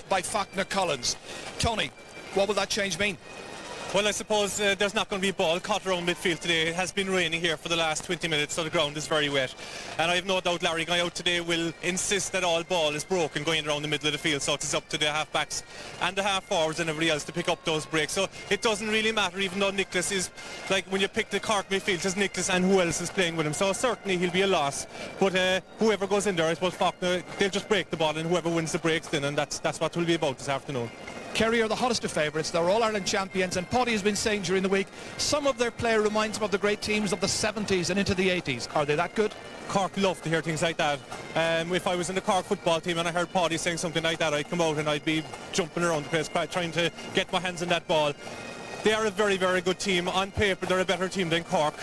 by Faulkner Collins. Tony, what will that change mean? Well, I suppose there's not going to be a ball caught around midfield today. It has been raining here for the last 20 minutes, so the ground is very wet. And I have no doubt Larry going out today will insist that all ball is broken going around the middle of the field, so it's up to the half-backs and the half-forwards and everybody else to pick up those breaks. So it doesn't really matter, even though Nicholas is, like when you pick the Cork midfield, it's Nicholas and who else is playing with him. So certainly he'll be a loss. But whoever goes in there, I suppose Faulkner, they'll just break the ball, and whoever wins the breaks then, and that's what we'll be about this afternoon. Kerry are the hottest of favourites. They're All-Ireland champions, and Paddy has been saying during the week some of their play reminds him of the great teams of the 70s and into the 80s. Are they that good? Cork love to hear things like that. If I was in the Cork football team and I heard Paddy saying something like that, I'd come out and I'd be jumping around the place trying to get my hands on that ball. They are a very, very good team. On paper, they're a better team than Cork.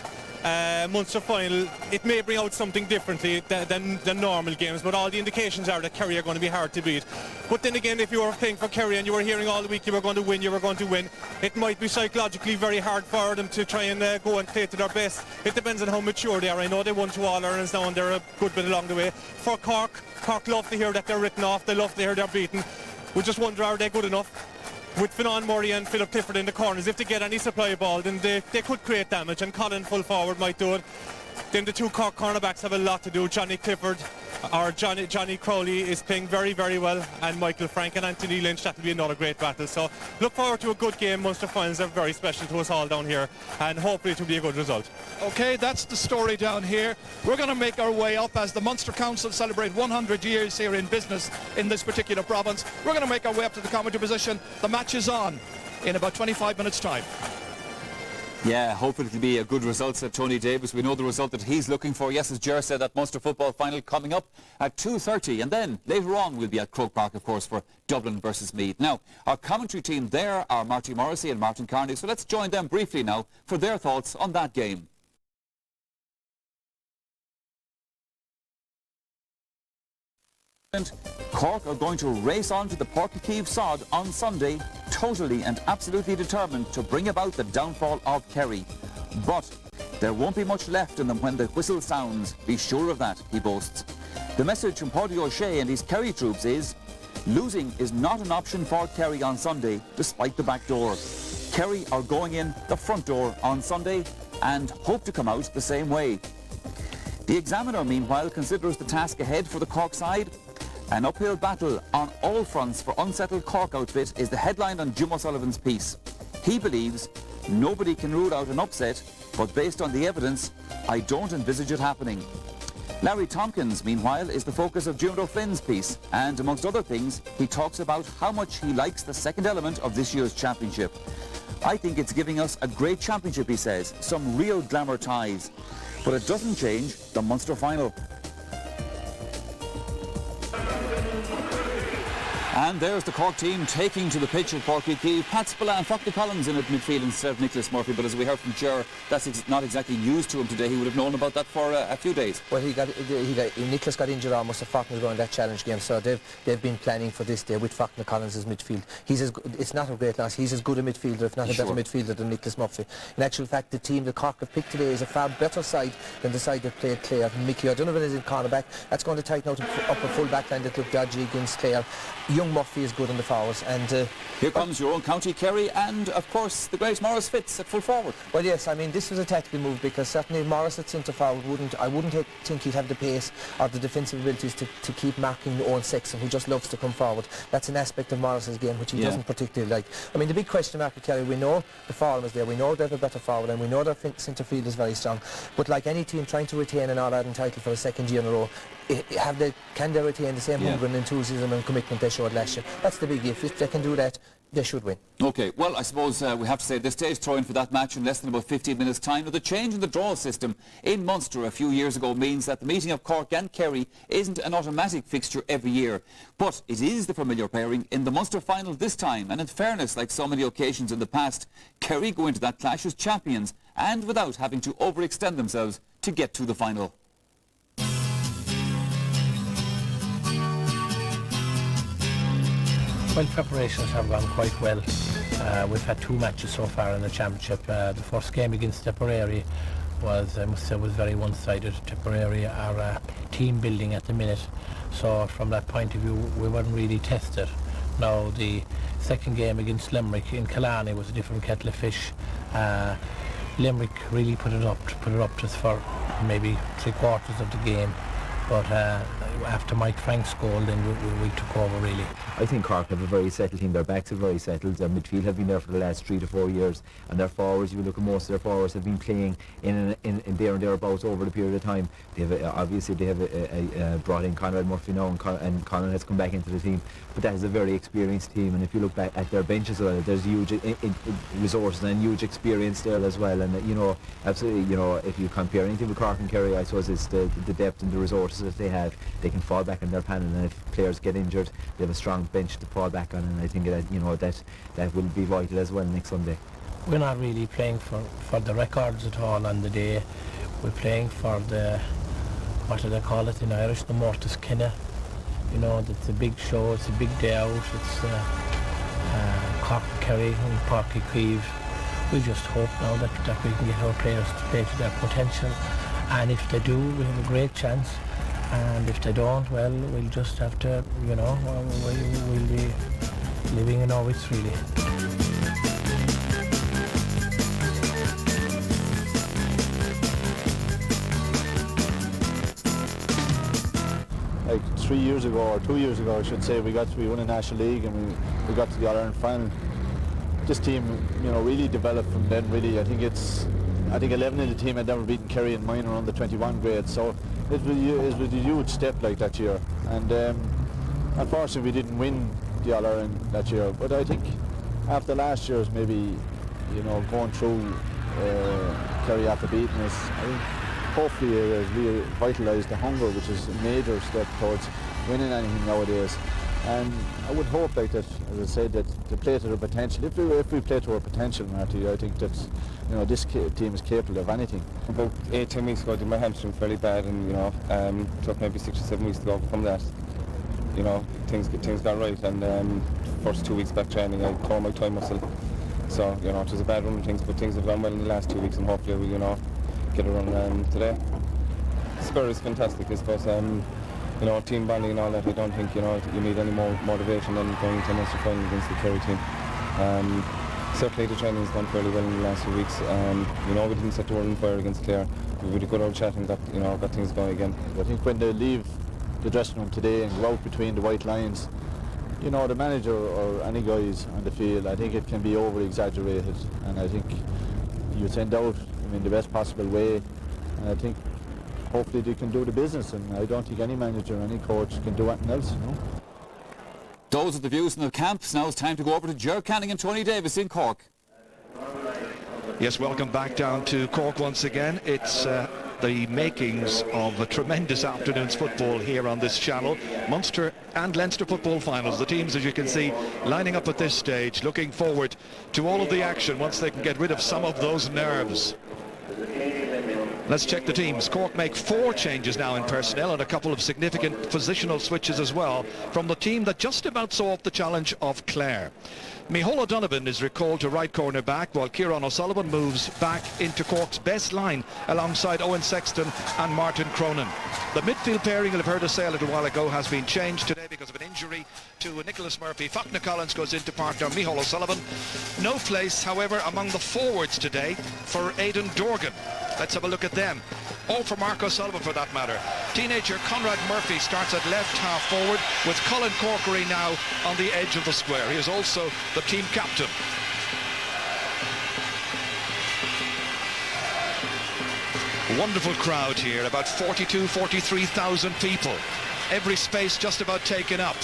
Munster final, it may bring out something differently than normal games, but all the indications are that Kerry are going to be hard to beat. But then again, if you were playing for Kerry and you were hearing all the week you were going to win, it might be psychologically very hard for them to try and go and play to their best. It depends on how mature they are. I know they won 2 All-Irelands now and they're a good bit along the way. For Cork love to hear that they're written off, they love to hear they're beaten. We just wonder, are they good enough? With Finan Murray and Philip Clifford in the corners, if they get any supply ball, then they could create damage, and Colin full forward might do it. Then the 2 Cork cornerbacks have a lot to do. Johnny Clifford or Johnny Crowley is playing very, very well, and Michael Frank and Anthony Lynch, that will be another great battle. So look forward to a good game. Munster finals are very special to us all down here, and hopefully it will be a good result. Okay, that's the story down here. We're going to make our way up as the Munster Council celebrate 100 years here in business in this particular province. We're going to make our way up to the commentary position. The match is on in about 25 minutes' time. Yeah, hopefully it'll be a good result, said Tony Davis. We know the result that he's looking for. Yes, as Ger said, that Munster football final coming up at 2:30. And then later on we'll be at Croke Park, of course, for Dublin versus Meath. Now, our commentary team there are Marty Morrissey and Martin Carney. So let's join them briefly now for their thoughts on that game. Cork are going to race on to the Páirc sod on Sunday, totally and absolutely determined to bring about the downfall of Kerry. But there won't be much left in them when the whistle sounds, be sure of that, he boasts. The message from Páirc O'Shea and his Kerry troops is, losing is not an option for Kerry on Sunday, despite the back door. Kerry are going in the front door on Sunday and hope to come out the same way. The Examiner, meanwhile, considers the task ahead for the Cork side. An uphill battle on all fronts for unsettled Cork outfit is the headline on Jim O'Sullivan's piece. He believes nobody can rule out an upset, but based on the evidence, I don't envisage it happening. Larry Tompkins, meanwhile, is the focus of Jim O'Flynn's piece, and amongst other things, he talks about how much he likes the second element of this year's championship. I think it's giving us a great championship, he says, some real glamour ties. But it doesn't change the Munster final. And there's the Cork team taking to the pitch at Páirc. Pat Spillane and Faulkner Collins in at midfield instead of Nicholas Murphy. But as we heard from Ger, that's not exactly news to him today. He would have known about that for a few days. Well, Nicholas got injured almost at Faulkner going that challenge game. So they've been planning for this day with Faulkner Collins as midfield. It's not a great loss. He's as good a midfielder, if not a better midfielder than Nicholas Murphy. In actual fact, the team that Cork have picked today is a far better side than the side that played Clare. Mickey O'Donovan is in cornerback. That's going to tighten out up a full back line that looked dodgy against Clare. Young Murphy is good on the forwards, and here comes your own County Kerry, and of course the great Maurice Fitz at full forward. Well, yes, I mean this was a tactical move because certainly Maurice at centre forward I wouldn't think he'd have the pace or the defensive abilities to keep marking Owen Sexton, who just loves to come forward. That's an aspect of Maurice's game which he doesn't particularly like. I mean, the big question mark at Kerry, we know the form is there, we know they have a better forward, and we know their centre field is very strong. But like any team trying to retain an All-Ireland title for the second year in a row, can they retain the same hunger and enthusiasm and commitment they showed last year? That's the big if they can do that, they should win. OK, well, I suppose we have to say this day is throwing for that match in less than about 15 minutes' time. Now, the change in the draw system in Munster a few years ago means that the meeting of Cork and Kerry isn't an automatic fixture every year. But it is the familiar pairing in the Munster final this time. And in fairness, like so many occasions in the past, Kerry go into that clash as champions and without having to overextend themselves to get to the final. Well, preparations have gone quite well. We've had 2 matches so far in the championship. The first game against Tipperary was, I must say, was very one-sided. Tipperary are team building at the minute, so from that point of view we weren't really tested. Now the second game against Limerick in Killarney was a different kettle of fish. Limerick really put it up to us for maybe 3/4 of the game, but after Mike Frank's goal, then we took over really. I think Cork have a very settled team. Their backs are very settled. Their midfield have been there for the last 3 to 4 years, and their forwards, you look at most of their forwards, have been playing in there and thereabouts over the period of time. They have obviously brought in Conrad Murphy now, and Conrad has come back into the team. But that is a very experienced team, and if you look back at their benches, there's huge resources and huge experience there as well. And absolutely, if you compare anything with Cork and Kerry, I suppose it's the depth and the resources that they have. They can fall back on their panel, and if players get injured, they have a strong bench to fall back on, and I think that will be vital as well next Sunday. We're not really playing for the records at all on the day. We're playing for the, what do they call it in Irish, the Mortis Kinna. It's a big show, it's a big day out. It's Cork, Kerry and Páirc Chaoimh. We just hope now that we can get our players to play to their potential, and if they do, we have a great chance. And if they don't, well, we'll just have to, we'll be living in our wits really. Like 3 years ago, or 2 years ago I should say, we won a National League, and we got to the All-Ireland final. This team, really developed from then really. I think 11 in the team had never beaten Kerry in minor under 21 grade, so it was a huge step like that year. And unfortunately we didn't win the All-Ireland that year, but I think after last year's maybe, going through Kerry after beating us, I think hopefully it has revitalised the hunger, which is a major step towards winning anything nowadays. And I would hope, like that, as I said, that to play to their potential. If we play to our potential, Marty, I think that this team is capable of anything. About 8-10 weeks ago, I did my hamstring fairly bad, and took maybe 6 or 7 weeks to overcome that. Things got right, and first 2 weeks back training, I tore my thigh muscle. So it was a bad run of things, but things have gone well in the last 2 weeks, and hopefully we'll get a run today. The spirit is fantastic, I suppose. Team bonding and all that. I don't think you need any more motivation than going into a Munster final against the Kerry team. Certainly the training has gone fairly well in the last few weeks. We didn't set the world on fire against Clare. We had a good old chat and got things going again. I think when they leave the dressing room today and go out between the white lines, the manager or any guys on the field, I think it can be over exaggerated, and I think you send out in the best possible way, and I think hopefully they can do the business, and I don't think any manager or any coach can do anything else. Those are the views in the camps. Now it's time to go over to Ger Canning and Tony Davis in Cork. Yes, welcome back down to Cork once again. It's the makings of a tremendous afternoon's football here on this channel. Munster and Leinster football finals. The teams, as you can see, lining up at this stage, looking forward to all of the action once they can get rid of some of those nerves. Let's check the teams. Cork make 4 changes now in personnel, and a couple of significant positional switches as well from the team that just about saw off the challenge of Clare. Micheál O'Donovan is recalled to right corner back, while Kieran O'Sullivan moves back into Cork's best line alongside Owen Sexton and Martin Cronin. The midfield pairing, you'll have heard us say a little while ago, has been changed today because of an injury to Nicholas Murphy. Faulkner Collins goes into partner Micheál O'Sullivan. No place, however, among the forwards today for Aidan Dorgan. Let's have a look at them. Or for Mark O'Sullivan, for that matter. Teenager Conrad Murphy starts at left half forward, with Colin Corkery now on the edge of the square. He is also the team captain. Wonderful crowd here, about 43,000 people. Every space just about taken up.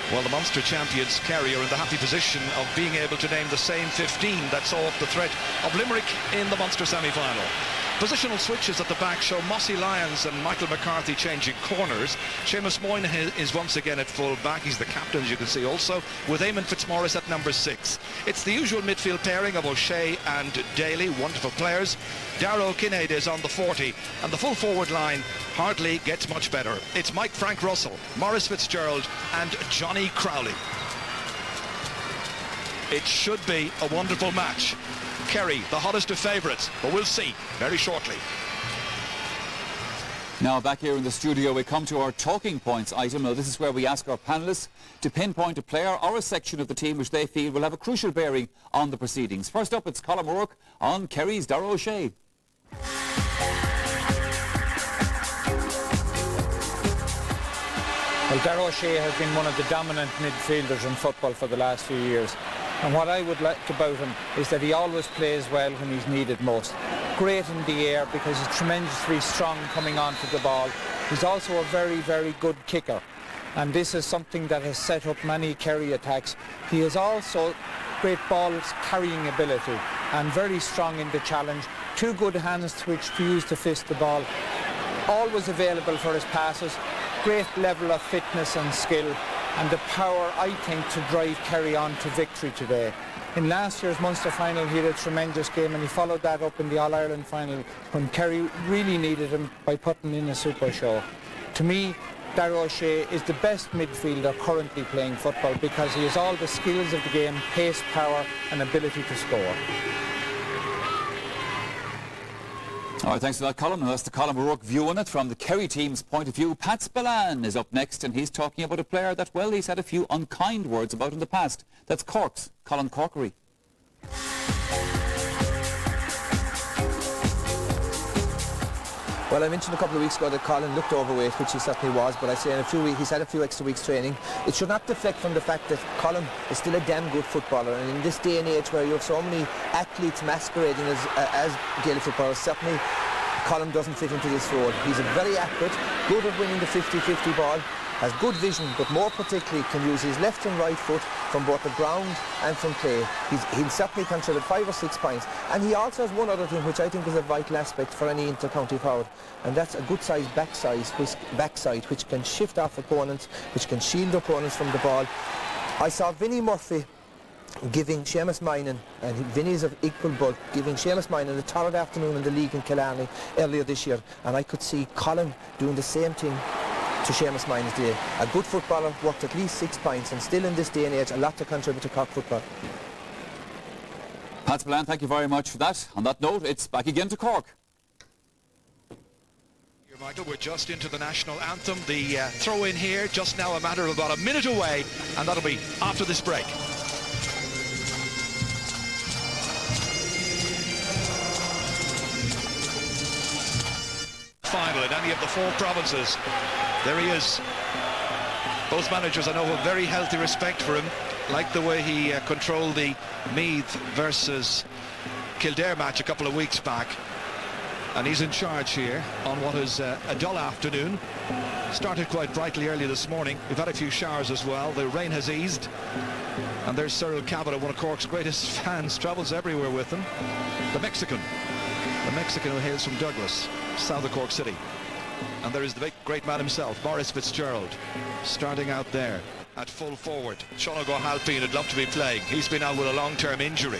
Well, the Munster champions, Kerry, are in the happy position of being able to name the same 15 that saw off the threat of Limerick in the Munster semi-final. Positional switches at the back show Mossy Lyons and Michael McCarthy changing corners. Seamus Moynihan is once again at full back. He's the captain, as you can see, also, with Eamon Fitzmaurice at number 6. It's the usual midfield pairing of O'Shea and Daly, wonderful players. Darrow Kinnaid is on the 40, and the full forward line hardly gets much better. It's Mike Frank Russell, Maurice Fitzgerald and Johnny Crowley. It should be a wonderful match. Kerry, the hottest of favourites, but we'll see very shortly. Now back here in the studio we come to our talking points item. Now this is where we ask our panellists to pinpoint a player or a section of the team which they feel will have a crucial bearing on the proceedings. First up it's Colin O'Rourke on Kerry's Darragh O'Shea. Well, Darragh O'Shea has been one of the dominant midfielders in football for the last few years. And what I would like about him is that he always plays well when he's needed most. Great in the air because he's tremendously strong coming onto the ball. He's also a very, very good kicker. And this is something that has set up many Kerry attacks. He has also great ball carrying ability and very strong in the challenge. Two good hands which to use to fist the ball. Always available for his passes. Great level of fitness and skill. And the power, I think, to drive Kerry on to victory today. In last year's Munster final he had a tremendous game and he followed that up in the All-Ireland final when Kerry really needed him by putting in a super show. To me, Darragh O'Shea is the best midfielder currently playing football because he has all the skills of the game, pace, power and ability to score. All right, thanks for that, Colin. And that's the Colin O'Rourke view on it from the Kerry team's point of view. Pat Spillane is up next and he's talking about a player that, well, he's had a few unkind words about in the past. That's Cork's Colin Corkery. Well, I mentioned a couple of weeks ago that Colin looked overweight, which he certainly was, but I say in a few weeks, he's had a few extra weeks training. It should not deflect from the fact that Colin is still a damn good footballer, and in this day and age where you have so many athletes masquerading as Gaelic footballers, certainly Colin doesn't fit into this role. He's a very accurate, good at winning the 50-50 ball, has good vision, but more particularly can use his left and right foot from both the ground and from play. He'll certainly contribute 5 or 6 points. And he also has one other thing which I think is a vital aspect for any inter-county forward, and that's a good sized backside which can shift off opponents, which can shield opponents from the ball. I saw Vinnie Murphy giving Seamus Minan, and Vinny's of equal bulk, giving Seamus Minan the third afternoon in the league in Killarney earlier this year, and I could see Colin doing the same thing to Seamus Minan's day. A good footballer, worked at least 6 points, and still in this day and age a lot to contribute to Cork football. Pat Spillane, thank you very much for that. On that note, it's back again to Cork. Here, Michael, we're just into the national anthem. The throw in here just now a matter of about a minute away, and that'll be after this break. Final in any of the 4 provinces. There he is. Both managers, I know, have very healthy respect for him. Like the way he controlled the Meath versus Kildare match a couple of weeks back. And he's in charge here on what is a dull afternoon. Started quite brightly early this morning. We've had a few showers as well. The rain has eased. And there's Cyril Cabot, one of Cork's greatest fans, travels everywhere with them. The Mexican who hails from Douglas, south of Cork City. And there is the big great man himself, Maurice Fitzgerald, starting out there at full forward. Sean O'Halpine would love to be playing. He's been out with a long-term injury.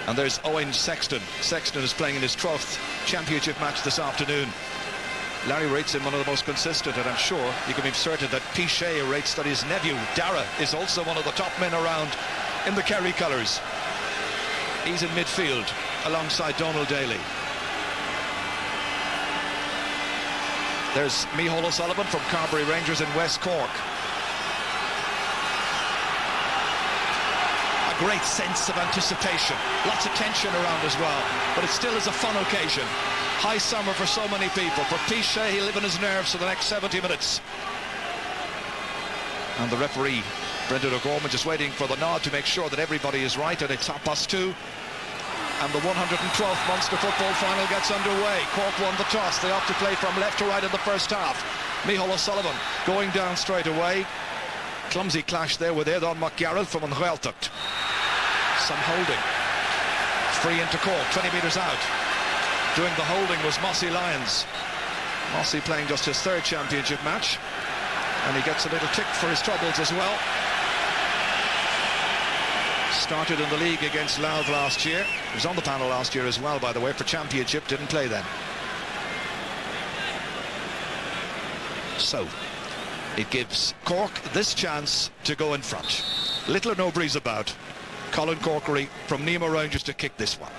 And there's Owen Sexton. Sexton is playing in his 12th championship match this afternoon. Larry rates him one of the most consistent, and I'm sure you can be certain that Pichet rates that his nephew, Dara, is also one of the top men around in the Kerry colours. He's in midfield alongside Donald Daly. There's Micheál O'Sullivan from Carbery Rangers in West Cork. A great sense of anticipation, lots of tension around as well, but it still is a fun occasion. High summer for so many people. For Pichet, he'll live in his nerves for the next 70 minutes. And the referee, Brendan O'Gorman, just waiting for the nod to make sure that everybody is right, and it's 2:30. And the 112th Munster football final gets underway. Cork won the toss. They opt to play from left to right in the first half. Micheál O'Sullivan going down straight away. Clumsy clash there with Aidan McGarrett from Unhueltacht. Some holding. Free into Cork, 20 metres out. Doing the holding was Mossy Lyons. Mossy playing just his 3rd championship match. And he gets a little tick for his troubles as well. Started in the league against Louth last year. He was on the panel last year as well, by the way, for championship. Didn't play then. So, it gives Cork this chance to go in front. Little or no breeze about. Colin Corkery from Nemo Rangers to kick this one.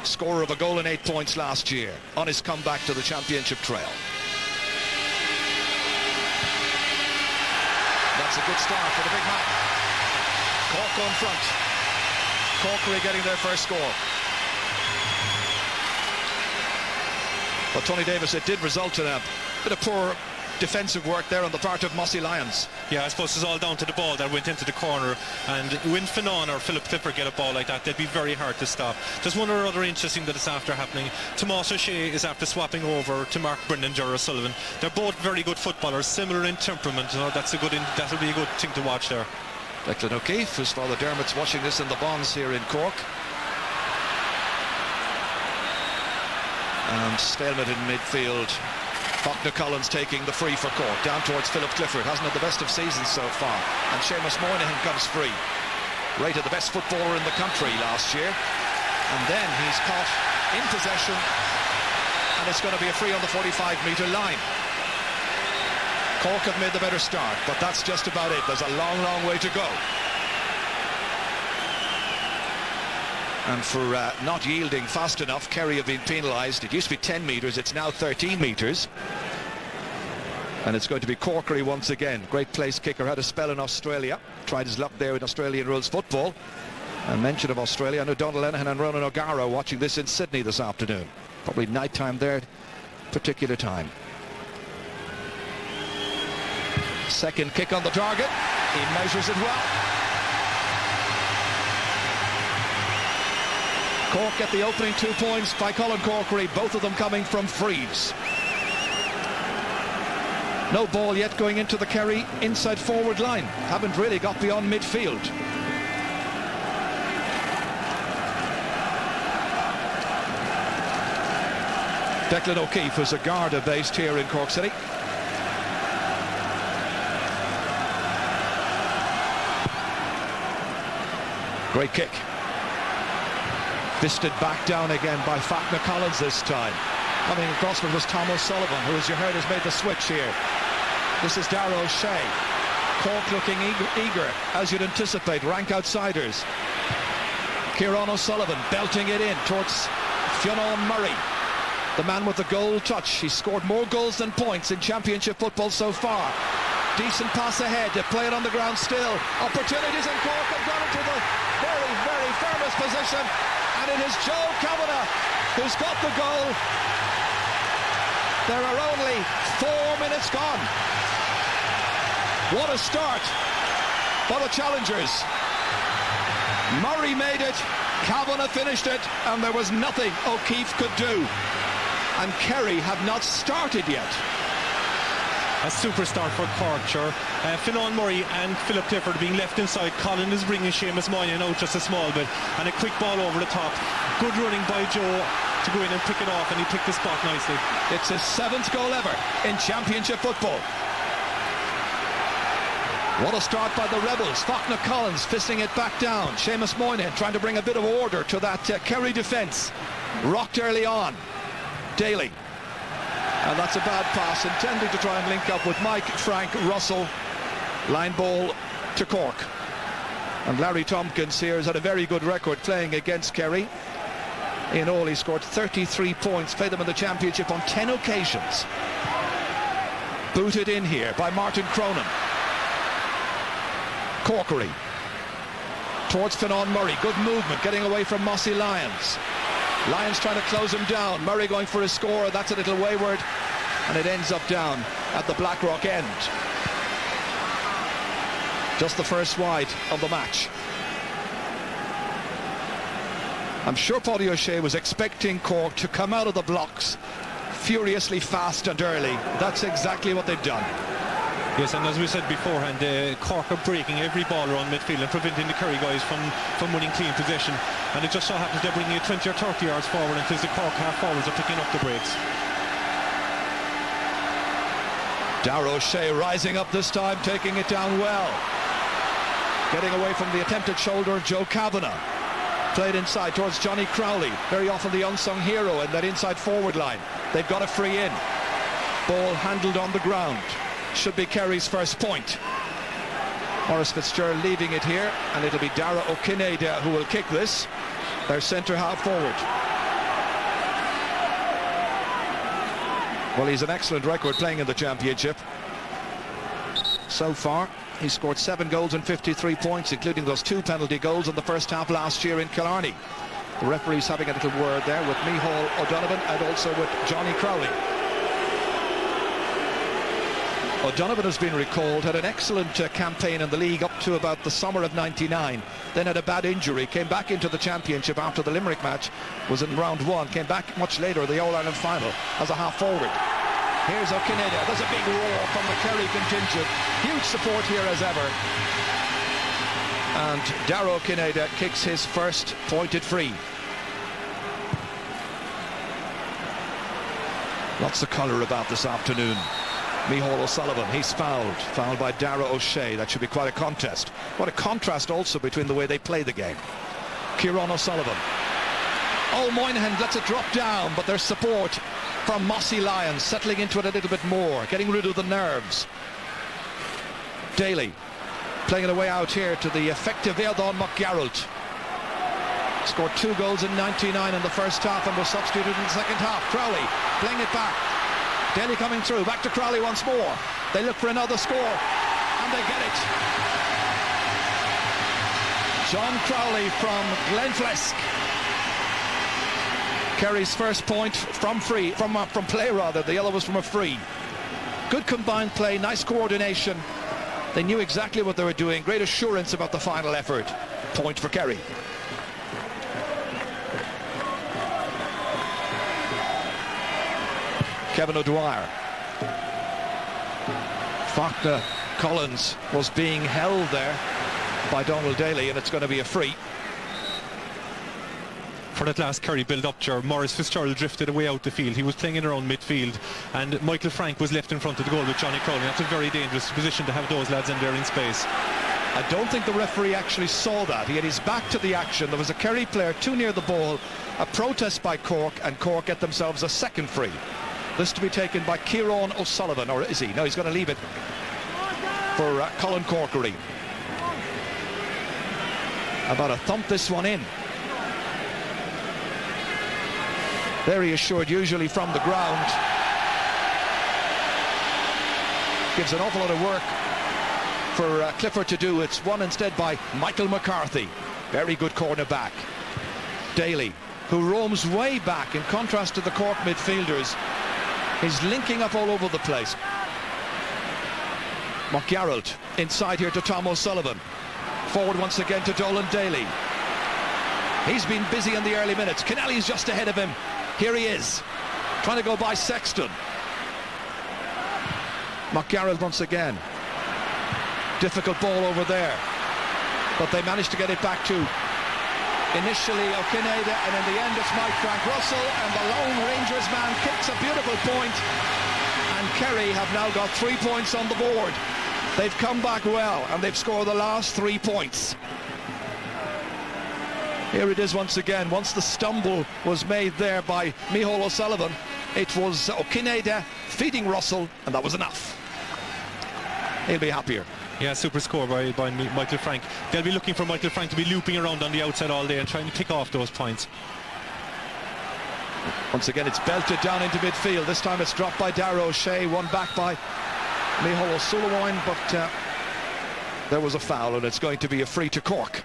scorer of a goal and 8 points last year, on his comeback to the championship trail. That's a good start for the big man. Cork on front. Corkery getting their first score. But Tony Davis, it did result in a bit of poor defensive work there on the part of Mossy Lions. Yeah, I suppose it's all down to the ball that went into the corner, and when Finan or Philip Clifford get a ball like that, they'd be very hard to stop. Just one or other interesting that is after happening. Tomas O'Shea is after swapping over to Mark Brennan, Gerard Sullivan. They're both very good footballers, similar in temperament. That'll be a good thing to watch there. Declan O'Keefe, whose father Dermot's watching this in the Bonds here in Cork. And stalemate in midfield. Faulkner Collins taking the free for Cork, down towards Philip Clifford. Hasn't had the best of seasons so far. And Seamus Moynihan comes free. Rated the best footballer in the country last year. And then he's caught in possession, and it's going to be a free on the 45-metre line. Cork have made the better start, but that's just about it. There's a long, long way to go. And for not yielding fast enough, Kerry have been penalised. It used to be 10 metres, it's now 13 metres. And it's going to be Corkery once again. Great place kicker, had a spell in Australia. Tried his luck there in Australian rules football. And mention of Australia, I know Donald Lenihan and Ronan O'Gara watching this in Sydney this afternoon. Probably night time there, particular time. Second kick on the target. He measures it well. Cork get the opening 2 points by Colin Corkery, both of them coming from frees. No ball yet going into the Kerry inside forward line. Haven't really got beyond midfield. Declan O'Keefe, who's a Garda based here in Cork City. Great kick. Fisted back down again by Faulkner Collins this time. Coming across it was Tom O'Sullivan, who, as you heard, has made the switch here. This is Darragh O'Shea. Cork looking eager, as you'd anticipate, rank outsiders. Kieran O'Sullivan belting it in towards Fionn Murray, the man with the goal touch. He's scored more goals than points in championship football so far. Decent pass ahead, they play it on the ground still. Opportunities, and Cork have gone into the very, very firmest position. And it is Joe Kavanagh who's got the goal. There are only 4 minutes gone. What a start for the challengers. Murray made it, Kavanagh finished it, and there was nothing O'Keefe could do. And Kerry have not started yet. A super start for Cork, sure. Finan Murray and Philip Clifford being left inside. Colin is bringing Seamus Moynihan out just a small bit, and a quick ball over the top. Good running by Joe to go in and pick it off, and he picked the spot nicely. It's his 7th goal ever in championship football. What a start by the Rebels. Faulkner Collins fisting it back down. Seamus Moynihan trying to bring a bit of order to that Kerry defence. Rocked early on. Daly. And that's a bad pass, intending to try and link up with Mike Frank Russell. Line ball to Cork. And Larry Tompkins here has had a very good record playing against Kerry. In all, he scored 33 points, played them in the championship on 10 occasions. Booted in here by Martin Cronin. Corkery towards Finan Murray. Good movement, getting away from Mossy Lions. Lions trying to close him down. Murray going for his score. That's a little wayward, and it ends up down at the Blackrock end. Just the first wide of the match. I'm sure Paddy O'Shea was expecting Cork to come out of the blocks furiously fast and early. That's exactly what they've done. Yes, and as we said beforehand, Cork are breaking every ball around midfield and preventing the Kerry guys from winning clean possession. And it just so happens they're bringing it 20 or 30 yards forward, until the Cork half forwards are picking up the breaks. Darragh O'Shea rising up this time, taking it down well. Getting away from the attempted shoulder of Joe Kavanagh. Played inside towards Johnny Crowley, very often the unsung hero in that inside forward line. They've got a free in. Ball handled on the ground. Should be Kerry's first point. Maurice Fitzgerald leaving it here, and it'll be Darragh O'Kinneida who will kick this. Their centre half forward. Well, he's an excellent record playing in the championship. So far, he scored 7 goals and 53 points, including those 2 penalty goals in the first half last year in Killarney. The referee's having a little word there with Micheál O'Donovan and also with Johnny Crowley. O'Donovan has been recalled, had an excellent campaign in the league up to about the summer of '99, then had a bad injury, came back into the championship after the Limerick match, was in round 1, came back much later in the All-Ireland final as a half-forward. Here's O'Cineda. There's a big roar from the Kerry contingent. Huge support here as ever. And Darragh O'Cineda kicks his first pointed free. Lots of colour about this afternoon. Micheál O'Sullivan, he's fouled by Darragh O'Shea. That should be quite a contest. What a contrast also between the way they play the game. Kieran O'Sullivan. Oh, Moynihan lets it drop down, but there's support from Mossy Lyons, settling into it a little bit more, getting rid of the nerves. Daly playing it away out here to the effective Airdán McGarrett. Scored 2 goals in '99 in the first half and was substituted in the second half. Crowley playing it back. Daly coming through, back to Crowley once more. They look for another score, and they get it. John Crowley from Glenflesk. Kerry's first point from play rather. The other was from a free. Good combined play, nice coordination. They knew exactly what they were doing. Great assurance about the final effort. Point for Kerry. Kevin O'Dwyer. Faulkner Collins was being held there by Donald Daly, and it's going to be a free. For that last Kerry build-up, Maurice Fitzgerald drifted away out the field. He was playing in around midfield, and Michael Frank was left in front of the goal with Johnny Crowley. That's a very dangerous position to have those lads in there in space. I don't think the referee actually saw that. He had his back to the action. There was a Kerry player too near the ball. A protest by Cork, and Cork get themselves a second free. This to be taken by Kieran O'Sullivan, or is he? No, he's going to leave it for Colin Corkery. About to thump this one in. Very assured, usually from the ground. Gives an awful lot of work for Clifford to do. It's won instead by Michael McCarthy. Very good corner back. Daly, who roams way back in contrast to the Cork midfielders. He's linking up all over the place. McGarrett inside here to Tom O'Sullivan. Forward once again to Dolan Daly. He's been busy in the early minutes. Kennelly's just ahead of him. Here he is, trying to go by Sexton. McGarrett once again. Difficult ball over there, but they managed to get it back to initially O'Cineda, and in the end it's Mike Frank Russell, and the lone Rangers man kicks a beautiful point, and Kerry have now got 3 points on the board. They've come back well, and they've scored the last 3 points. Here it is once again. Once the stumble was made there by Micheál O'Sullivan, it was O'Cineda feeding Russell, and that was enough. He'll be happier. Yeah, super score by Michael Frank. They'll be looking for Michael Frank to be looping around on the outside all day and trying to pick off those points. Once again, it's belted down into midfield. This time it's dropped by Darragh O'Shea, won back by Micheál O'Sullivan, but there was a foul, and it's going to be a free to Cork.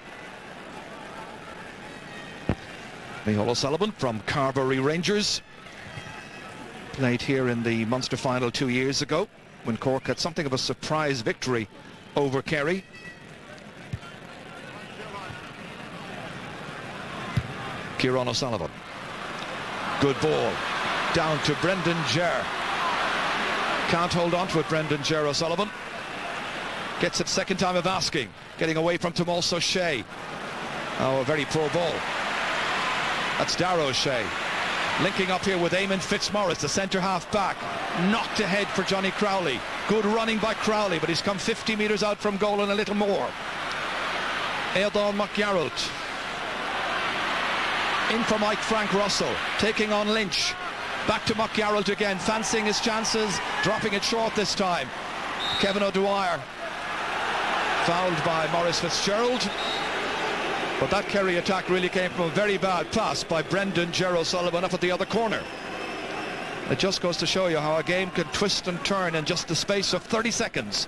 Micheál O'Sullivan from Carbery Rangers. Played here in the Munster final 2 years ago when Cork had something of a surprise victory over Kerry. Kieran O'Sullivan. Good ball. Down to Brendan Ger. Can't hold on to it, Brendan Ger O'Sullivan. Gets it second time of asking. Getting away from Tomas O'Shea. Oh, a very poor ball. That's Darragh O'Shea. Linking up here with Eamon Fitzmaurice, the centre half back. Knocked ahead for Johnny Crowley. Good running by Crowley, but he's come 50 metres out from goal and a little more. Airdán McGarrett. In for Mike Frank Russell, taking on Lynch. Back to McGarrett again, fancying his chances, dropping it short this time. Kevin O'Dwyer. Fouled by Maurice Fitzgerald. But that Kerry attack really came from a very bad pass by Brendan Ger O'Sullivan up at the other corner. It just goes to show you how a game can twist and turn in just the space of 30 seconds.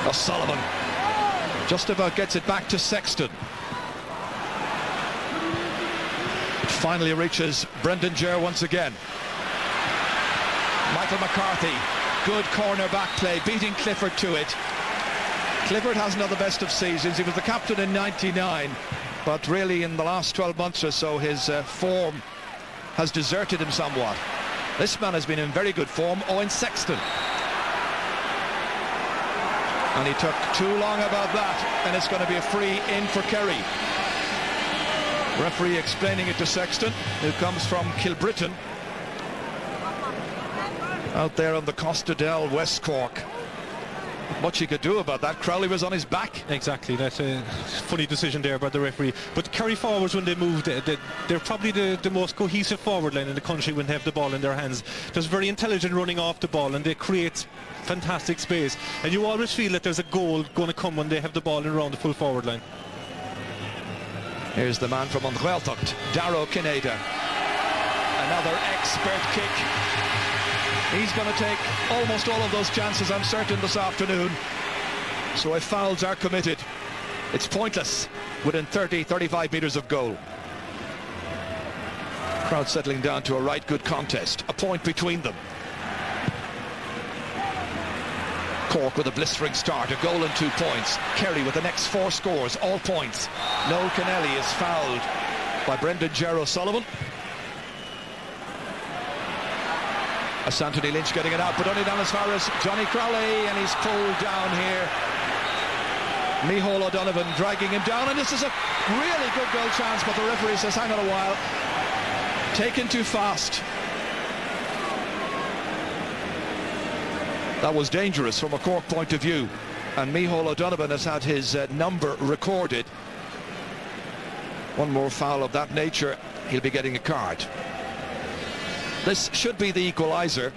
O'Sullivan just about gets it back to Sexton. It finally reaches Brendan Ger once again. Michael McCarthy, good corner back play, beating Clifford to it. Clifford hasn't had the best of seasons. He was the captain in '99, but really in the last 12 months or so his form has deserted him somewhat. This man has been in very good form, Owen Sexton. And he took too long about that, and it's going to be a free in for Kerry. Referee explaining it to Sexton, who comes from Kilbrittain, out there on the Costa del West Cork. Much he could do about that. Crowley was on his back. Exactly, that's a funny decision there by the referee. But Kerry forwards, when they moved, they're probably the most cohesive forward line in the country when they have the ball in their hands. There's very intelligent running off the ball, and they create fantastic space. And you always feel that there's a goal going to come when they have the ball in around the full forward line. Here's the man from Unghwelthocht, Darrow Kineda. Another expert kick. He's going to take almost all of those chances, I'm certain, this afternoon. So if fouls are committed, it's pointless within 30-35 metres of goal. Crowd settling down to a right good contest. A point between them. Cork with a blistering start, a goal and 2 points. Kerry with the next 4 scores, all points. Noel Kennelly is fouled by Brendan Ger O'Sullivan. Anthony Lynch getting it out, but only down as far as Johnny Crowley, and he's pulled down here. Micheál O'Donovan dragging him down, and this is a really good goal chance, but the referee says hang on a while, taken too fast. That was dangerous from a Cork point of view, and Micheál O'Donovan has had his number recorded. One more foul of that nature, he'll be getting a card. This should be the equaliser.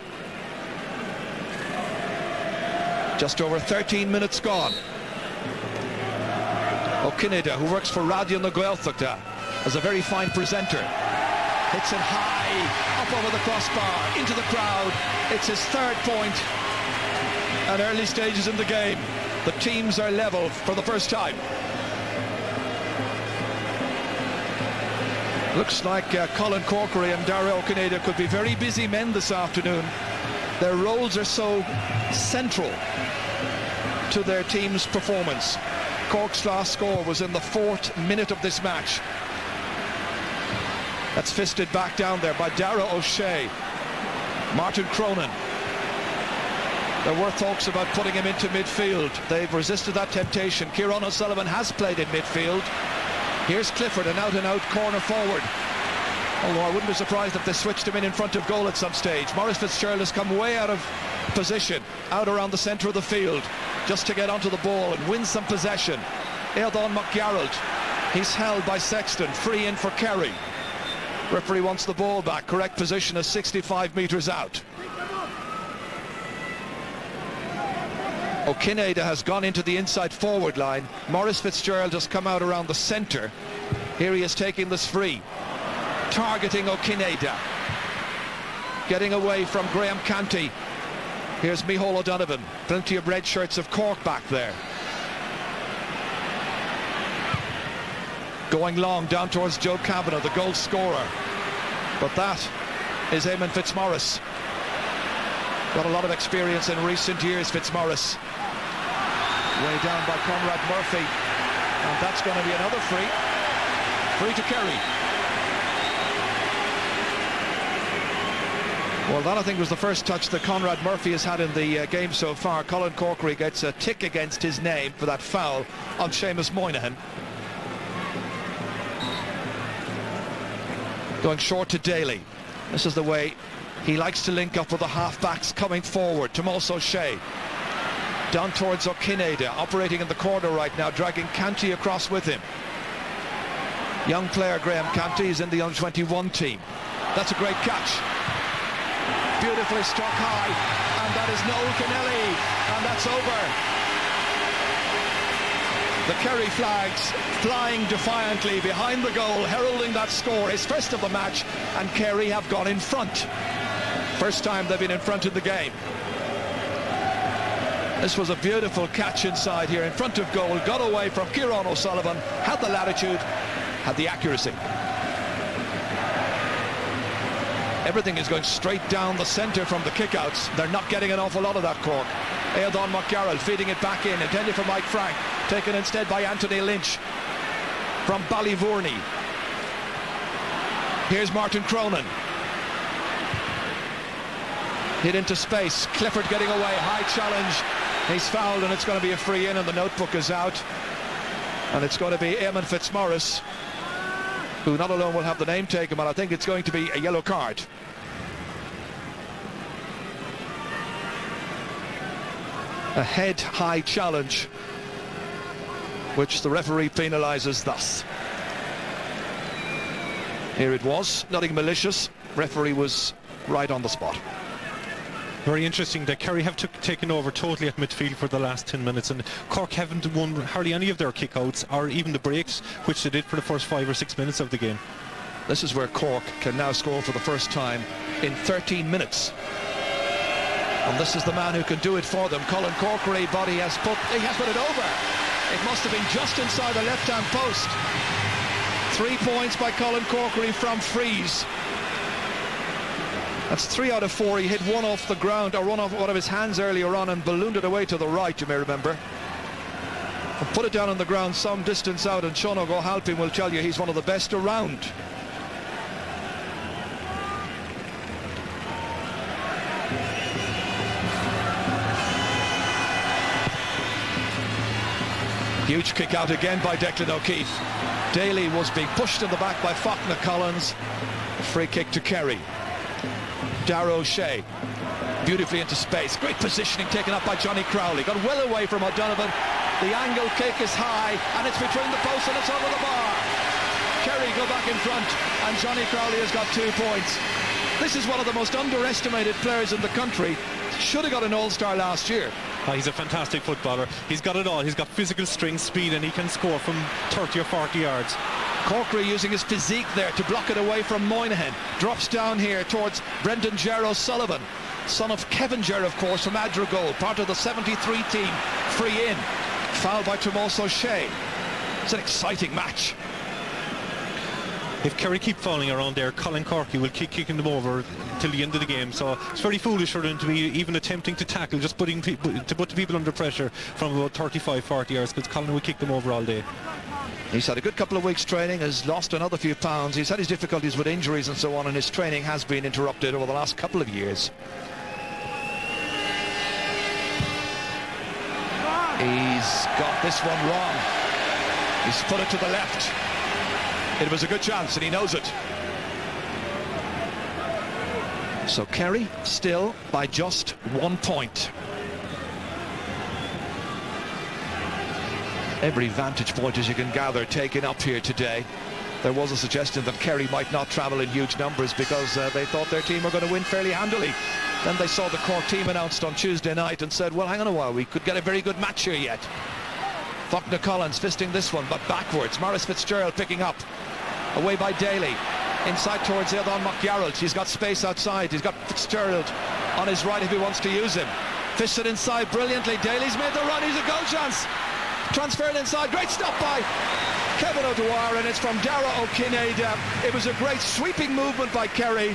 Just over 13 minutes gone. O'Kineda, who works for Radio na Gaeltachta, is a very fine presenter. Hits it high, up over the crossbar, into the crowd. It's his 3rd point. And early stages in the game. The teams are level for the first time. Looks like Colin Corkery and Dara O'Kineda could be very busy men this afternoon. Their roles are so central to their team's performance. Cork's last score was in the 4th minute of this match. That's fisted back down there by Dara O'Shea. Martin Cronin. There were talks about putting him into midfield. They've resisted that temptation. Kieran O'Sullivan has played in midfield. Here's Clifford, an out-and-out corner forward. Although I wouldn't be surprised if they switched him in front of goal at some stage. Maurice Fitzgerald has come way out of position, out around the centre of the field, just to get onto the ball and win some possession. Aidan McGarrald, he's held by Sexton, free in for Kerry. Referee wants the ball back. Correct position is 65 metres out. O'Kineda has gone into the inside forward line. Maurice Fitzgerald has come out around the centre. Here he is taking this free. Targeting O'Kineda. Getting away from Graham Canty. Here's Micheál O'Donovan. Plenty of red shirts of Cork back there. Going long down towards Joe Kavanagh, the goal scorer. But that is Eamon Fitzmaurice. Got a lot of experience in recent years, Fitzmaurice. Way down by Conrad Murphy. And that's going to be another free. Free to Kerry. Well, that I think was the first touch that Conrad Murphy has had in the game so far. Colin Corkery gets a tick against his name for that foul on Seamus Moynihan. Going short to Daly. This is the way he likes to link up with the half-backs coming forward. Tomas O'Shea. Down towards O'Kineda, operating in the corner right now, dragging Canty across with him. Young player Graham Canty is in the under-21 team. That's a great catch. Beautifully struck high, and that is Noel Kennelly, and that's over. The Kerry flags flying defiantly behind the goal, heralding that score. His first of the match, and Kerry have gone in front. First time they've been in front in the game. This was a beautiful catch inside here in front of goal. Got away from Kieran O'Sullivan, had the latitude, had the accuracy. Everything is going straight down the centre from the kickouts. They're not getting an awful lot of that, Cork. Aidan McGarrell feeding it back in, intended for Mike Frank, taken instead by Anthony Lynch from Ballyvourney. Here's Martin Cronin. Hit into space, Clifford getting away, high challenge. He's fouled and it's going to be a free in, and the notebook is out. And it's going to be Eamon Fitzmaurice, who not alone will have the name taken, but I think it's going to be a yellow card. A head-high challenge, which the referee penalises thus. Here it was, nothing malicious. Referee was right on the spot. Very interesting that Kerry have taken over totally at midfield for the last 10 minutes, and Cork haven't won hardly any of their kickouts or even the breaks, which they did for the first 5 or 6 minutes of the game. This is where Cork can now score for the first time in 13 minutes. And this is the man who can do it for them. Colin Corkery, but he has put it over. It must have been just inside the left-hand post. 3 points by Colin Corkery from frees. That's 3 out of 4. He hit one off the ground, or one off one of his hands earlier on, and ballooned it away to the right, you may remember. And put it down on the ground some distance out, and Sean O'Halpin will tell you he's one of the best around. Huge kick out again by Declan O'Keefe. Daly was being pushed in the back by Faulkner Collins. A free kick to Kerry. Darragh O'Shea beautifully into space. Great positioning taken up by Johnny Crowley. Got well away from O'Donovan. The angle kick is high, and it's between the posts and it's over the bar. Kerry go back in front, and Johnny Crowley has got 2 points. This is one of the most underestimated players in the country. Should have got an All-Star last year. He's a fantastic footballer. He's got it all. He's got physical strength, speed, and he can score from 30 or 40 yards. Corkery using his physique there to block it away from Moynihan. Drops down here towards Brendan Gerard Sullivan, son of Kevin Gerard, of course, from Adrigole, part of the 73 team. Free in. Fouled by Tomas O'Shea. It's an exciting match. If Kerry keep falling around there, Colin Corkery will keep kicking them over till the end of the game. So it's very foolish for them to be even attempting to tackle, just put the people under pressure from about 35-40 yards, because Colin will kick them over all day. He's had a good couple of weeks training, has lost another few pounds. He's had his difficulties with injuries and so on, and his training has been interrupted over the last couple of years. He's got this one wrong. He's put it to the left. It was a good chance, and he knows it. So Kerry still by just 1 point. Every vantage point, as you can gather, taken up here today. There was a suggestion that Kerry might not travel in huge numbers because they thought their team were going to win fairly handily. Then they saw the Cork team announced on Tuesday night and said, well, hang on a while, we could get a very good match here yet. Faulkner Collins fisting this one, but backwards. Maurice Fitzgerald picking up. Away by Daly. Inside towards Aidan McGarrell. He's got space outside. He's got Fitzgerald on his right if he wants to use him. Fisted inside brilliantly. Daly's made the run. He's a goal chance. Transferred inside. Great stop by Kevin O'Dwyer, and it's from Darragh O'Kinneida. It was a great sweeping movement by Kerry.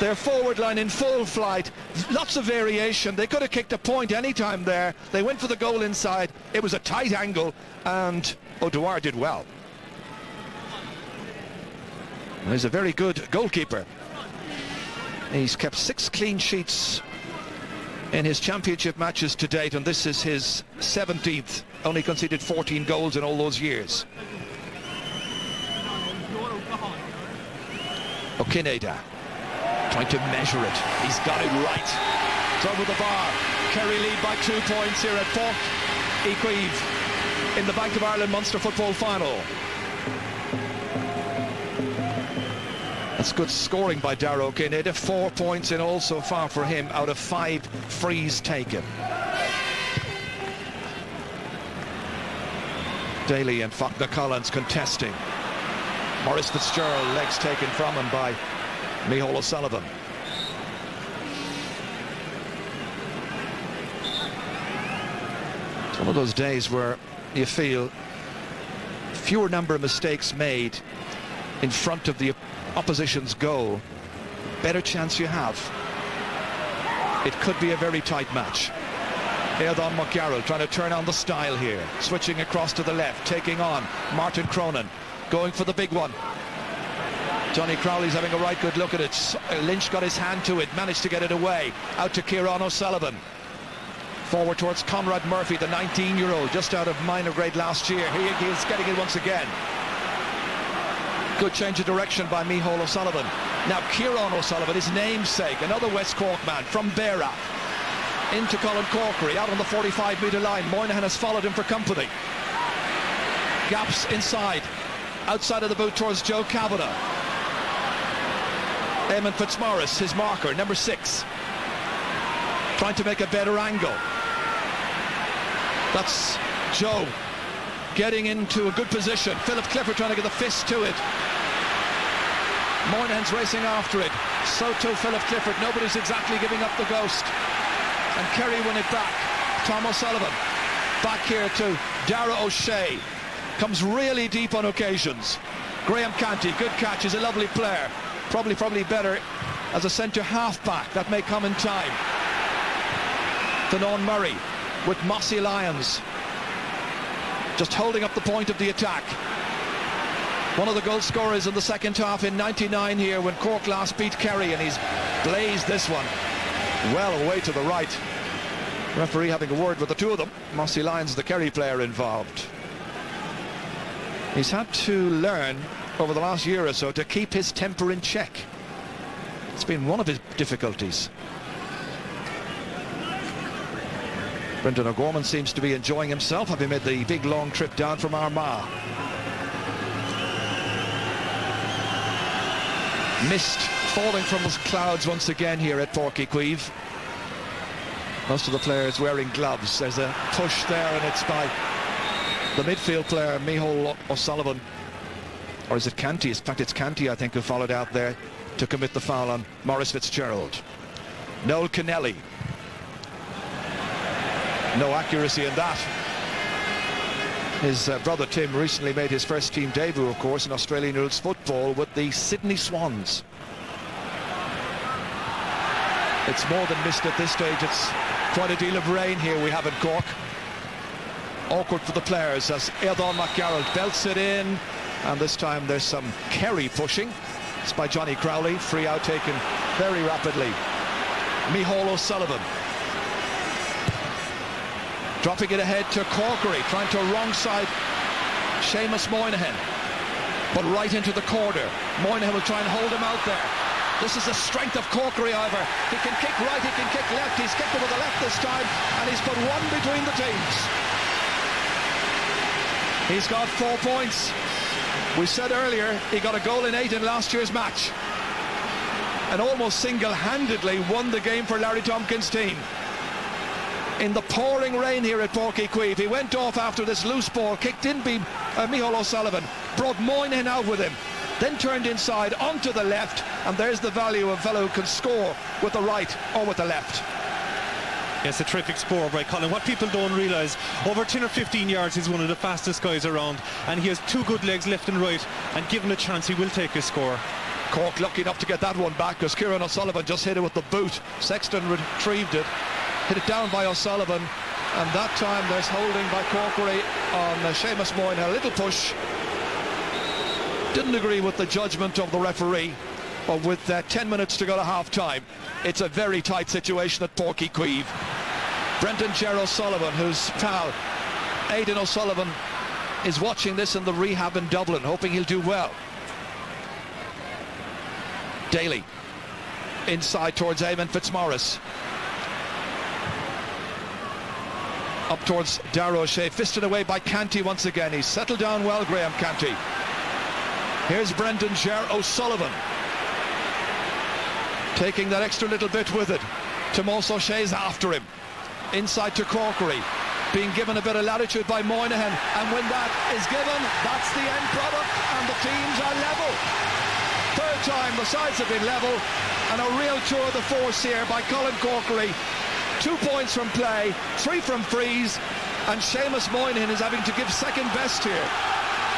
Their forward line in full flight. Lots of variation. They could have kicked a point any time there. They went for the goal inside. It was a tight angle, and O'Dwyer did well. He's a very good goalkeeper. He's kept 6 clean sheets in his championship matches to date, and this is his 17th. Only conceded 14 goals in all those years. O'Kinneida trying to measure it. He's got it right. It's over the bar. Kerry lead by 2 points here at Páirc Uí Chaoimh in the Bank of Ireland Munster football final. That's good scoring by Darragh O'Kinneida. 4 points in all so far for him out of 5 frees taken. Daly and Faulkner Collins contesting. Maurice Fitzgerald, legs taken from him by Micheál O'Sullivan. It's one of those days where you feel fewer number of mistakes made in front of the opposition's goal, better chance you have. It could be a very tight match. Aidan McGarrell trying to turn on the style here, switching across to the left, taking on Martin Cronin, going for the big one. Johnny Crowley's having a right good look at it. Lynch got his hand to it, managed to get it away. Out to Kieran O'Sullivan. Forward towards Conrad Murphy, the 19-year-old, just out of minor grade last year. Here he is getting it once again. Good change of direction by Micheál O'Sullivan. Now Kieran O'Sullivan, his namesake, another West Cork man from Beara. Into Colin Corkery, out on the 45-metre line. Moynihan has followed him for company. Gaps inside, outside of the boot towards Joe Kavanagh. Eamon Fitzmaurice, his marker, number 6. Trying to make a better angle. That's Joe getting into a good position. Philip Clifford trying to get the fist to it. Moynihan's racing after it. So too Philip Clifford. Nobody's exactly giving up the ghost. And Kerry win it back. Tom O'Sullivan back here to Dara O'Shea. Comes really deep on occasions. Graham Canty, good catch. He's a lovely player. Probably better as a centre half back. That may come in time. Fionnán Murray with Mossy Lyons just holding up the point of the attack. One of the goal scorers in the second half in '99 here when Cork last beat Kerry, and he's blazed this one well away to the right. Referee having a word with the two of them. Mossy Lyons, the Kerry player involved. He's had to learn over the last year or so to keep his temper in check. It's been one of his difficulties. Brendan O'Gorman seems to be enjoying himself, having made the big long trip down from Armagh. Mist falling from the clouds once again here at Páirc Chaoimh. Most of the players wearing gloves. There's a push there, and it's by the midfield player Micheál O'Sullivan, or is it Canty? In fact, it's Canty, I think, who followed out there to commit the foul on Maurice Fitzgerald. Noel Kennelly. No accuracy in that. His brother Tim recently made his first team debut, of course, in Australian rules football with the Sydney Swans. It's more than mist at this stage. It's quite a deal of rain here we have in Cork. Awkward for the players as Aidan McGarrell belts it in, and this time there's some Kerry pushing. It's by Johnny Crowley. Free out taken very rapidly. Micheál O'Sullivan dropping it ahead to Corkery, trying to wrong side Seamus Moynihan, but right into the corner. Moynihan will try and hold him out there. This is the strength of Corkery, however. He can kick right, he can kick left. He's kicked it with the left this time, and he's put one between the teams. He's got 4 points. We said earlier he got a goal in 8 in last year's match, and almost single-handedly won the game for Larry Tompkins' team. In the pouring rain here at Páirc Chaoimh, he went off after this loose ball, kicked in Micheál O'Sullivan, brought Moynihan out with him, then turned inside onto the left, and there's the value of a fellow who can score with the right or with the left. Yes, a terrific score by Colin. What people don't realise, over 10 or 15 yards, he's one of the fastest guys around, and he has two good legs left and right, and given a chance he will take his score. Cork lucky enough to get that one back because Kieran O'Sullivan just hit it with the boot. Sexton retrieved it, hit it down by O'Sullivan, and that time there's holding by Corkery on Seamus Moynihan. A little push. Didn't agree with the judgment of the referee, but with 10 minutes to go to half-time, it's a very tight situation at Páirc Chaoimh. Brendan Ger O'Sullivan, whose pal Aidan O'Sullivan, is watching this in the rehab in Dublin, hoping he'll do well. Daly inside towards Eamon Fitzmaurice. Up towards Dara O'Shea, fisted away by Canty once again. He's settled down well, Graham Canty. Here's Brendan Ger O'Sullivan, taking that extra little bit with it. Tomás O'Shea's after him. Inside to Corkery. being given a bit of latitude by Moynihan, and when that is given, that's the end product, and the teams are level. Third time the sides have been level, and a real tour of the force here by Colin Corkery. 2 points from play, 3 from frees, and Seamus Moynihan is having to give second best here.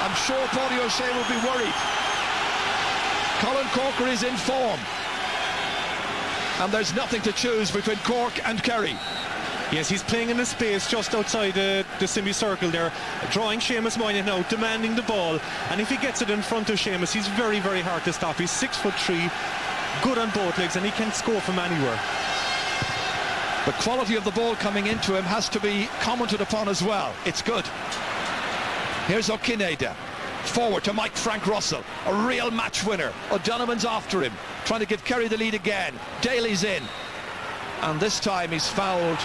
I'm sure Paddy O'Shea will be worried. Colin Corkery is in form, and there's nothing to choose between Cork and Kerry. Yes, he's playing in a space just outside the semicircle there, drawing Seamus Moynihan out, demanding the ball, and if he gets it in front of Seamus, he's very, very hard to stop. He's 6'3", good on both legs, and he can score from anywhere. The quality of the ball coming into him has to be commented upon as well. It's good. Here's O'Kineda. Forward to Mike Frank Russell, a real match winner. O'Donovan's after him, trying to give Kerry the lead again. Daly's in, and this time he's fouled.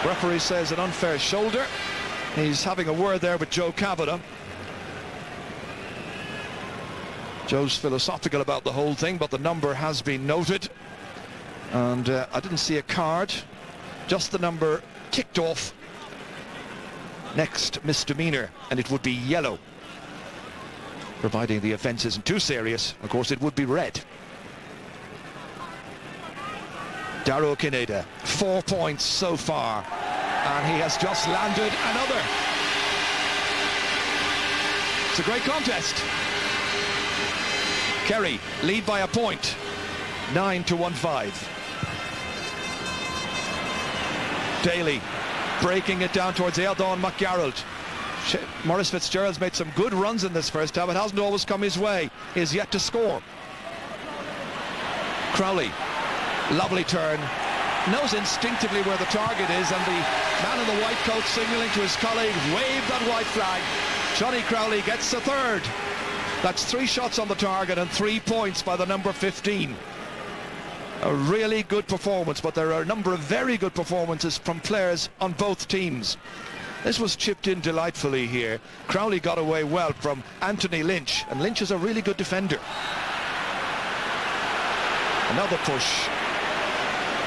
Referee says an unfair shoulder. He's having a word there with Joe Kavanagh. Joe's philosophical about the whole thing, but the number has been noted, and I didn't see a card, just the number ticked off. Next misdemeanor, and it would be yellow. Providing the offence isn't too serious, of course it would be red. Darragh Kineda, 4 points so far, and he has just landed another. It's a great contest. Kerry lead by a point, 9-15. Daly breaking it down towards Airdán McGarrald. Maurice Fitzgerald's made some good runs in this first half. It hasn't always come his way. He has yet to score. Crowley, lovely turn, knows instinctively where the target is, and the man in the white coat signalling to his colleague, wave that white flag. Johnny Crowley gets a third. That's 3 shots on the target and 3 points by the number 15. A really good performance, but there are a number of very good performances from players on both teams. This was chipped in delightfully here. Crowley got away well from Anthony Lynch, and Lynch is a really good defender. Another push.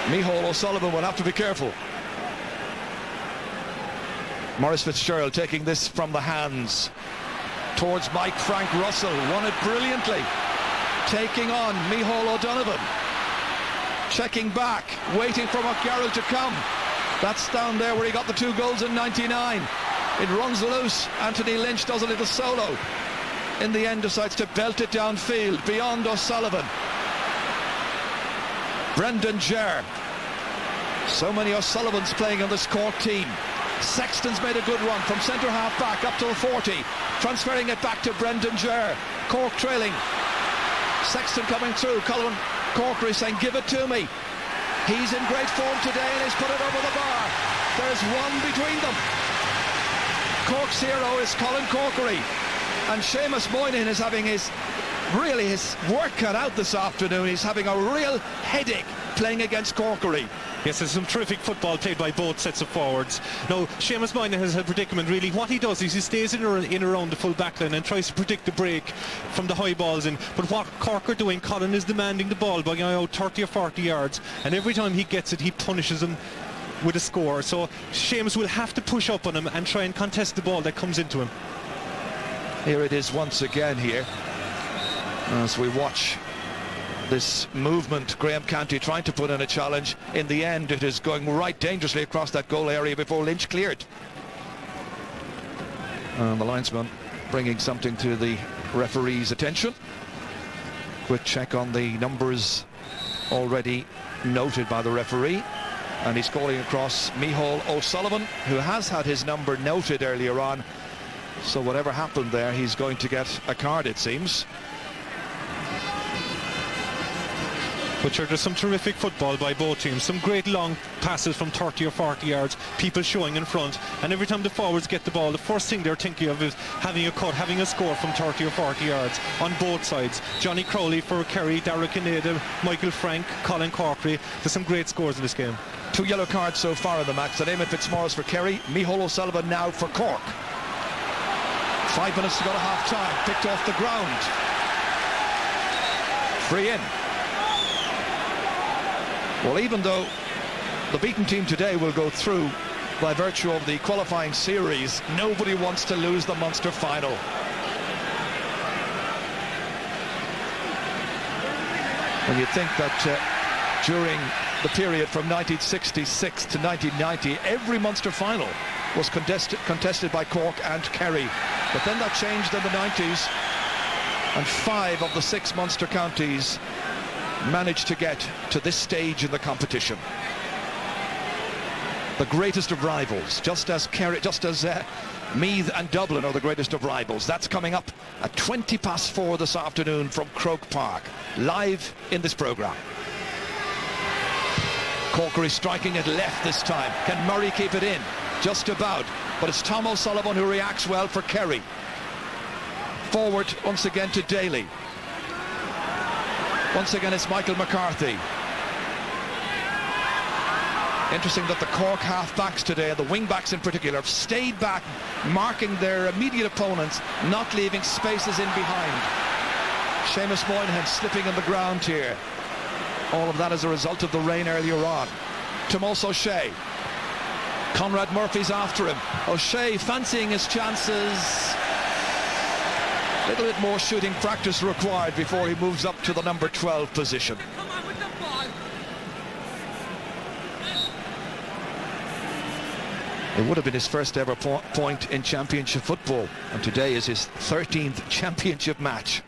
Micheál O'Sullivan will have to be careful. Maurice Fitzgerald taking this from the hands towards Mike Frank Russell. Won it brilliantly. Taking on Micheál O'Donovan. Checking back, waiting for McGarrell to come. That's down there where he got the 2 goals in '99. It runs loose. Anthony Lynch does a little solo. In the end decides to belt it downfield beyond O'Sullivan. Brendan Ger. So many O'Sullivans playing on this Cork team. Sexton's made a good run from centre half back up to the 40. Transferring it back to Brendan Ger. Cork trailing. Sexton coming through. Colin Corkery saying, give it to me. He's in great form today and he's put it over the bar. There's one between them. Cork's hero is Colin Corkery, and Seamus Moynihan is having his work cut out this afternoon. He's having a real headache playing against Corkery. Yes, there's some terrific football played by both sets of forwards. Now, Seamus Moynihan has a predicament, really. What he does is he stays in around the full back line and tries to predict the break from the high balls in. But what Cork are doing, Colin is demanding the ball by going out 30 or 40 yards. And every time he gets it, he punishes him with a score. So Seamus will have to push up on him and try and contest the ball that comes into him. Here it is once again here, as we watch this movement. Graham Canty trying to put in a challenge. In the end, it is going right dangerously across that goal area before Lynch cleared. And the linesman bringing something to the referee's attention. Quick check on the numbers already noted by the referee, and he's calling across Micheál O'Sullivan, who has had his number noted earlier on. So whatever happened there, he's going to get a card, it seems. But sure, there's some terrific football by both teams. Some great long passes from 30 or 40 yards, people showing in front. And every time the forwards get the ball, the first thing they're thinking of is having a cut, having a score from 30 or 40 yards on both sides. Johnny Crowley for Kerry, Darragh Kineda, Michael Frank, Colin Corkery. There's some great scores in this game. 2 yellow cards so far in the match. Eamon Fitzmaurice for Kerry, Micheál O'Sullivan now for Cork. 5 minutes to go to half-time. Picked off the ground. Free in. Well, even though the beaten team today will go through, by virtue of the qualifying series, nobody wants to lose the Munster final. When you think that during the period from 1966 to 1990, every Munster final was contested by Cork and Kerry. But then that changed in the 90s, and 5 of the 6 Munster counties managed to get to this stage in the competition. The greatest of rivals, just as Meath and Dublin are the greatest of rivals. That's coming up at 4:20 this afternoon from Croke Park, live in this programme. Corkery striking it left this time. Can Murray keep it in? Just about. But it's Tom O'Sullivan who reacts well for Kerry. Forward once again to Daly. Once again it's Michael McCarthy. Interesting that the Cork half-backs today, and the wing-backs in particular, have stayed back, marking their immediate opponents, not leaving spaces in behind. Seamus Moynihan slipping on the ground here. All of that as a result of the rain earlier on. Tomás O'Shea. Conrad Murphy's after him. O'Shea fancying his chances. A little bit more shooting practice required before he moves up to the number 12 position. It would have been his first ever point in championship football, and today is his 13th championship match.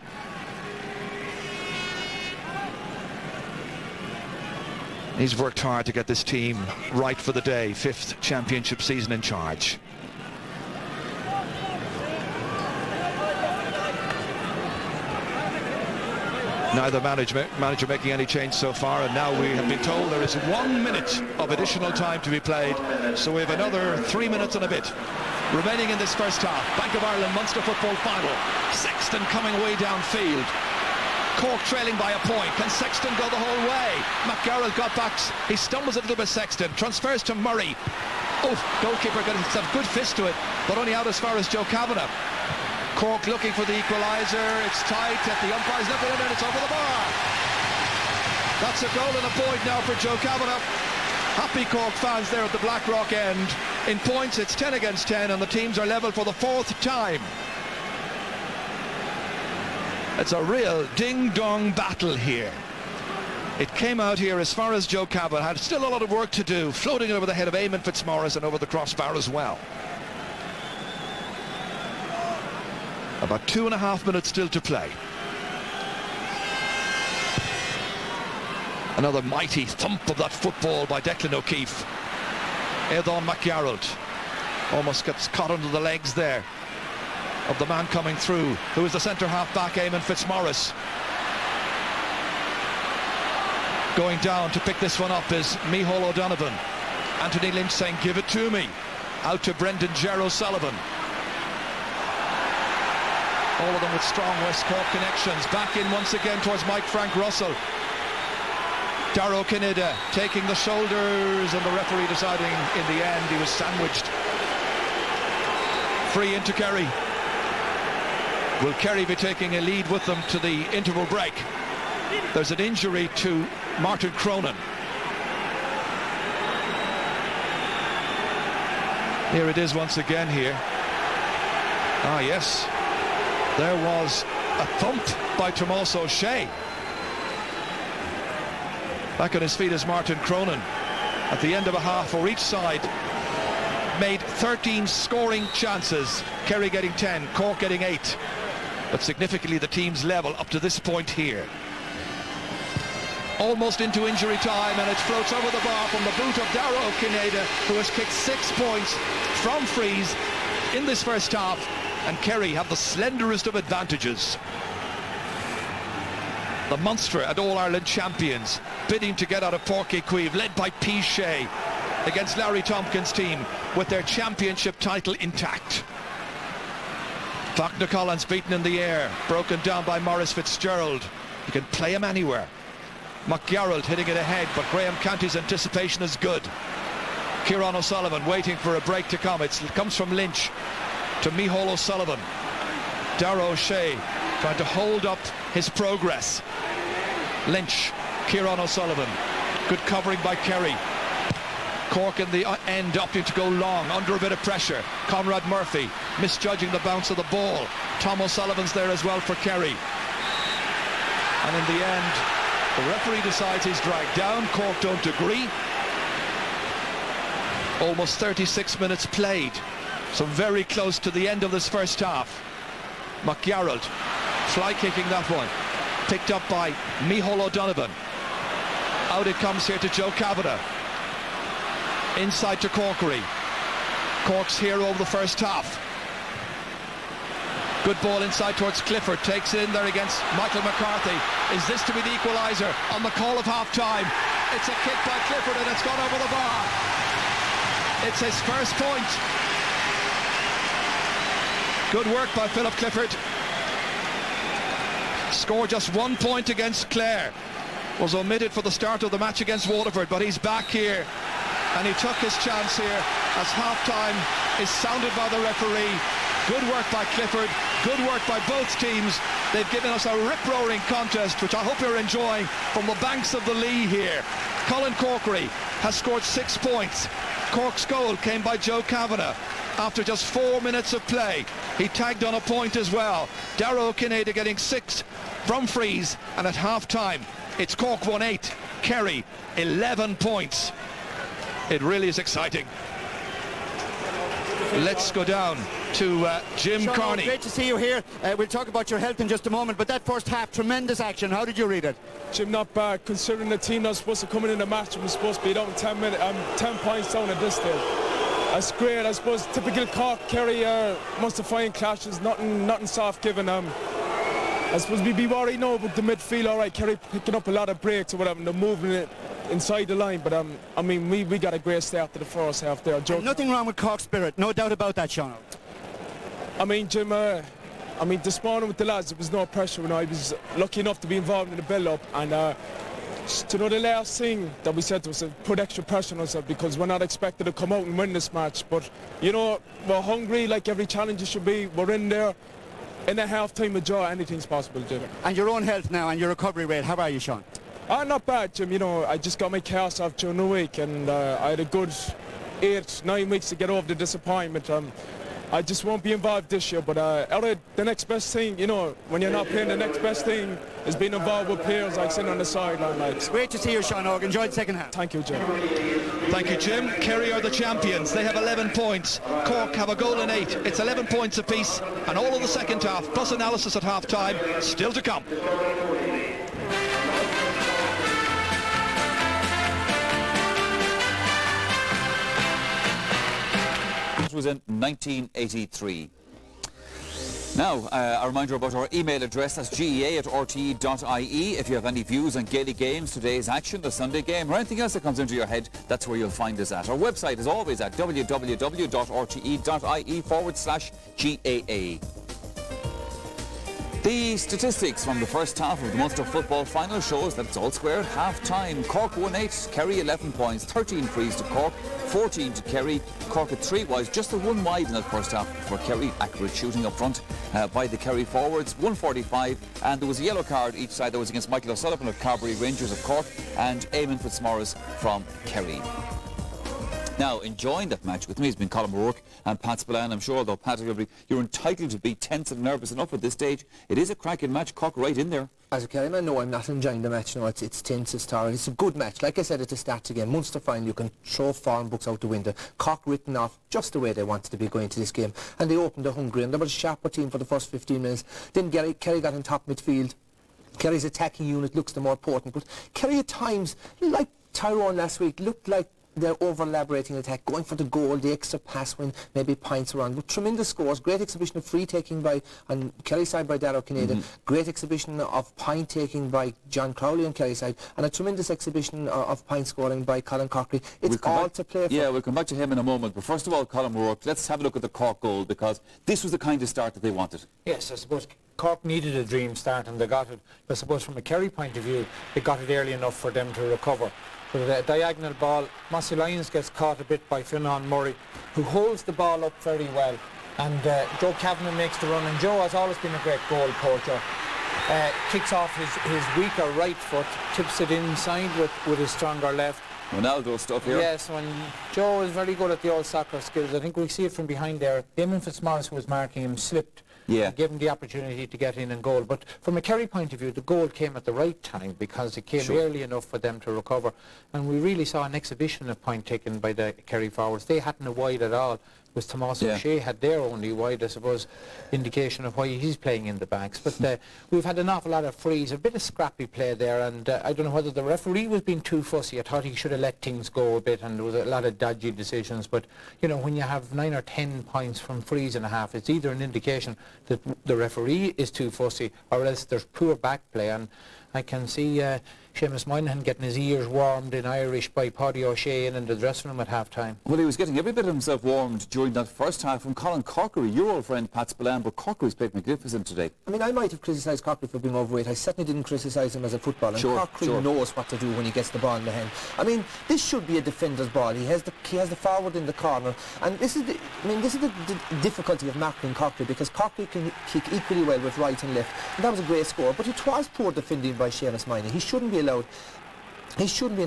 He's worked hard to get this team right for the day. 5th championship season in charge. Neither manager making any change so far, and now we have been told there is 1 minute of additional time to be played, so we have another 3 minutes and a bit remaining in this first half. Bank of Ireland Munster football final. Sexton coming way downfield. Cork trailing by a point. Can Sexton go the whole way? McGarrett got back. He stumbles a little bit, Sexton. Transfers to Murray. Oh, goalkeeper got a good fist to it, but only out as far as Joe Kavanagh. Cork looking for the equaliser. It's tight at the umpire's level, and it's over the bar. That's a goal and a point now for Joe Kavanagh. Happy Cork fans there at the Blackrock end. In points, it's 10 against 10, and the teams are level for the 4th time. It's a real ding-dong battle here. It came out here as far as Joe Kavanagh had still a lot of work to do, floating over the head of Eamon Fitzmaurice and over the crossbar as well. About 2.5 minutes still to play. Another mighty thump of that football by Declan O'Keefe. Eithon McGarrett almost gets caught under the legs there of the man coming through, who is the centre half back, Eamon Fitzmaurice. Going down to pick this one up is Micheál O'Donovan. Anthony Lynch saying, give it to me. Out to Brendan O'Sullivan. All of them with strong West Cork connections. Back in once again towards Mike Frank Russell. Darragh Kinnidy taking the shoulders, and the referee deciding in the end he was sandwiched. Free into Kerry. Will Kerry be taking a lead with them to the interval break? There's an injury to Martin Cronin. Here it is once again here. Ah yes, there was a thump by Tomás O'Shea. Back on his feet is Martin Cronin. At the end of a half for each side, made 13 scoring chances. Kerry getting 10, Cork getting 8. But significantly the team's level up to this point here. Almost into injury time, and it floats over the bar from the boot of Darragh Kinnidy, who has kicked 6 points from frees in this first half, and Kerry have the slenderest of advantages. The Munster and All-Ireland champions bidding to get out of Páirc Uí Chaoimh, led by P. Shea, against Larry Tompkins' team with their championship title intact. Faulkner Collins beaten in the air, broken down by Maurice Fitzgerald. You can play him anywhere. McGarrett hitting it ahead, but Graham Canty's anticipation is good. Kieran O'Sullivan waiting for a break to come. It comes from Lynch to Micheál O'Sullivan. Darragh O'Shea trying to hold up his progress. Lynch, Kieran O'Sullivan. Good covering by Kerry. Cork in the end opting to go long, under a bit of pressure. Conrad Murphy misjudging the bounce of the ball. Tom O'Sullivan's there as well for Kerry. And in the end, the referee decides he's dragged down. Cork don't agree. Almost 36 minutes played, so very close to the end of this first half. McGarrald fly kicking that one, picked up by Micheál O'Donovan. Out it comes here to Joe Kavanagh. Inside to Corkery. Cork's hero of the first half. Good ball inside towards Clifford, takes it in there against Michael McCarthy. Is this to be the equaliser on the call of half-time? It's a kick by Clifford and it's gone over the bar. It's his first point. Good work by Philip Clifford. Scored just 1 point against Clare. Was omitted for the start of the match against Waterford, but he's back here. And he took his chance here as half-time is sounded by the referee. Good work by Clifford, good work by both teams. They've given us a rip-roaring contest, which I hope you're enjoying from the banks of the Lee here. Colin Corkery has scored 6 points. Cork's goal came by Joe Kavanagh after just 4 minutes of play. He tagged on a point as well. Darragh O'Cinneide getting 6 from frees, and at half-time, it's Cork 1-8, Kerry 11 points. It really is exciting. Let's go down to Jim Sean, Carney. Great to see you here. We'll talk about your health in just a moment, but that first half, tremendous action. How did you read it? Jim, not bad, considering the team that's supposed to come in the match and was supposed to be down 10 points down at this stage. That's great. I suppose typical Cork, Kerry, Munster fine clashes, nothing soft given. I suppose we'd be worried now about the midfield. All right, Kerry picking up a lot of breaks or whatever, and they're moving it inside the line, but I mean, we got a great start to the first half there. Nothing wrong with Cork spirit, no doubt about that, Sean. I mean, Jim, this morning with the lads, there was no pressure. I was lucky enough to be involved in the build-up, and to know the last thing that we said was to put extra pressure on us because we're not expected to come out and win this match, but you know, we're hungry like every challenger should be. We're in there. In a half-time of draw, anything's possible, Jim. And your own health now and your recovery rate, how are you, Sean? Not bad, Jim. You know, I just got my cast off during the week, and I had a good 8-9 weeks to get over the disappointment. I just won't be involved this year, but the next best thing, you know, when you're not playing, the next best thing is being involved with players like sitting on the sideline. It's great to see you, Sean Hogg. Enjoy the second half. Thank you, Jim. Thank you, Jim. Kerry are the champions. They have 11 points. Cork have a goal in 8. It's 11 points apiece, and all of the second half, plus analysis at half-time, still to come. Was in 1983. Now, a reminder about our email address, that's gea@rte.ie. If you have any views on Gaelic games, today's action, the Sunday game, or anything else that comes into your head, that's where you'll find us at. Our website is always at www.rte.ie/GAA. The statistics from the first half of the Munster football final shows that it's all square at half-time. Cork 1-8, Kerry 11 points, 13 frees to Cork, 14 to Kerry. Cork at 3 wise, just the 1 wide in that first half for Kerry. Accurate shooting up front by the Kerry forwards, 145, and there was a yellow card each side. That was against Michael O'Sullivan of Carbery Rangers of Cork and Eamon Fitzmaurice from Kerry. Now, enjoying that match with me has been Colin O'Rourke and Pat Spillane. I'm sure, although, Pat, you're entitled to be tense and nervous enough at this stage. It is a cracking match. Cork right in there. As a Kerry man, no, I'm not enjoying the match. No, it's tense, it's tiring. It's a good match. Like I said at the start again, Munster final, you can throw form books out the window. Cork written off just the way they wanted to be going to this game. And they opened the hungry, and they were a sharper team for the first 15 minutes. Then Kerry got on top midfield. Kerry's attacking unit looks the more potent. But Kerry at times, like Tyrone last week, looked like they're over-elaborating attack, going for the goal, the extra pass when maybe pints around. But tremendous scores, great exhibition of free-taking on Kerry side by Darragh O'Cinneide, great exhibition of pint-taking by John Crowley on Kerry side, and a tremendous exhibition of pint-scoring by Colin Corkery. It's all to play for. Yeah, we'll come back to him in a moment. But first of all, Colin O'Rourke, let's have a look at the Cork goal, because this was the kind of start that they wanted. Yes, I suppose Cork needed a dream start, and they got it. I suppose from a Kerry point of view, they got it early enough for them to recover. So the diagonal ball, Mossy Lyons gets caught a bit by Fionnán Murray, who holds the ball up very well. And Joe Kavanagh makes the run, and Joe has always been a great goal poacher. kicks off his weaker right foot, tips it inside with his stronger left. Ronaldo stuff here. Yes, when Joe is very good at the old soccer skills. I think we see it from behind there. Damon Fitzmaurice, who was marking him, slipped. Yeah. Gave him the opportunity to get in and goal. But from a Kerry point of view, the goal came at the right time because it came early enough for them to recover. And we really saw an exhibition of point taken by the Kerry forwards. They hadn't a wide at all. It was Tomás O'Shea had their only wide, I suppose, indication of why he's playing in the backs. But we've had an awful lot of frees, a bit of scrappy play there, and I don't know whether the referee was being too fussy. I thought he should have let things go a bit, and there was a lot of dodgy decisions. But, you know, when you have 9 or 10 points from frees and a half, it's either an indication that the referee is too fussy or else there's poor back play. And I can see Seamus Moynihan getting his ears warmed in Irish by Paddy O'Shea in the dressing room at half-time. Well, he was getting every bit of himself warmed during that first half from Colin Corkery, your old friend Pat Spillane, but Corkery's played magnificent today. I mean, I might have criticised Corkery for being overweight. I certainly didn't criticise him as a footballer. Corkery knows what to do when he gets the ball in the hand. I mean, this should be a defender's ball. He has the forward in the corner, and this is the difficulty of marking Corkery, because Corkery can kick equally well with right and left, and that was a great score. But it was poor defending by Seamus Moynihan. He shouldn't be allowed. He shouldn't be.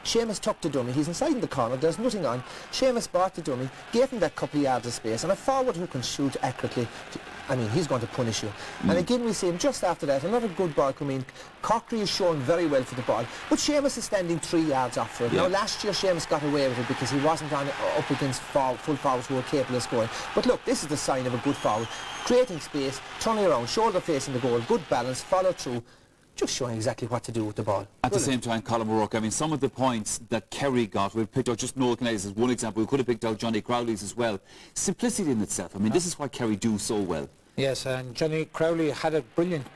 Seamus tucked the dummy. He's inside in the corner. There's nothing on. Seamus bought the dummy, gave him that couple of yards of space, and a forward who can shoot accurately, I mean, he's going to punish you. And again, we see him just after that. Another good ball coming in. Corkery is showing very well for the ball, but Seamus is standing 3 yards off for it. Now, last year Seamus got away with it because he wasn't up against full forwards who were capable of scoring. But look, this is the sign of a good forward. Creating space, turning around, shoulder facing the goal, good balance, follow through. Just showing exactly what to do with the ball. At the same time, Colin O'Rourke, I mean, some of the points that Kerry got, we've picked out just Noel Kennelly's as one example. We could have picked out Johnny Crowley's as well. Simplicity in itself. I mean, this is what Kerry do so well. Yes, and Johnny Crowley had a brilliant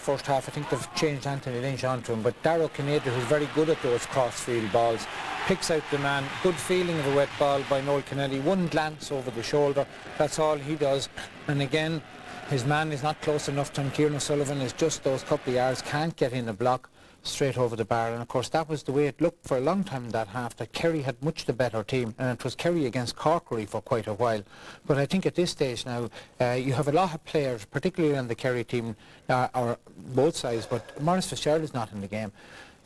first half. I think they've changed Anthony Lynch onto him, but Darragh Kinnader, who's very good at those cross-field balls, picks out the man. Good feeling of a wet ball by Noel Kennelly. One glance over the shoulder, that's all he does. And again, his man is not close enough to him. Kieran O'Sullivan is just those couple of yards, can't get in a block straight over the bar. And of course that was the way it looked for a long time in that half, that Kerry had much the better team, and it was Kerry against Corkery for quite a while. But I think at this stage now you have a lot of players, particularly on the Kerry team, or both sides, but Maurice Fitzgerald is not in the game.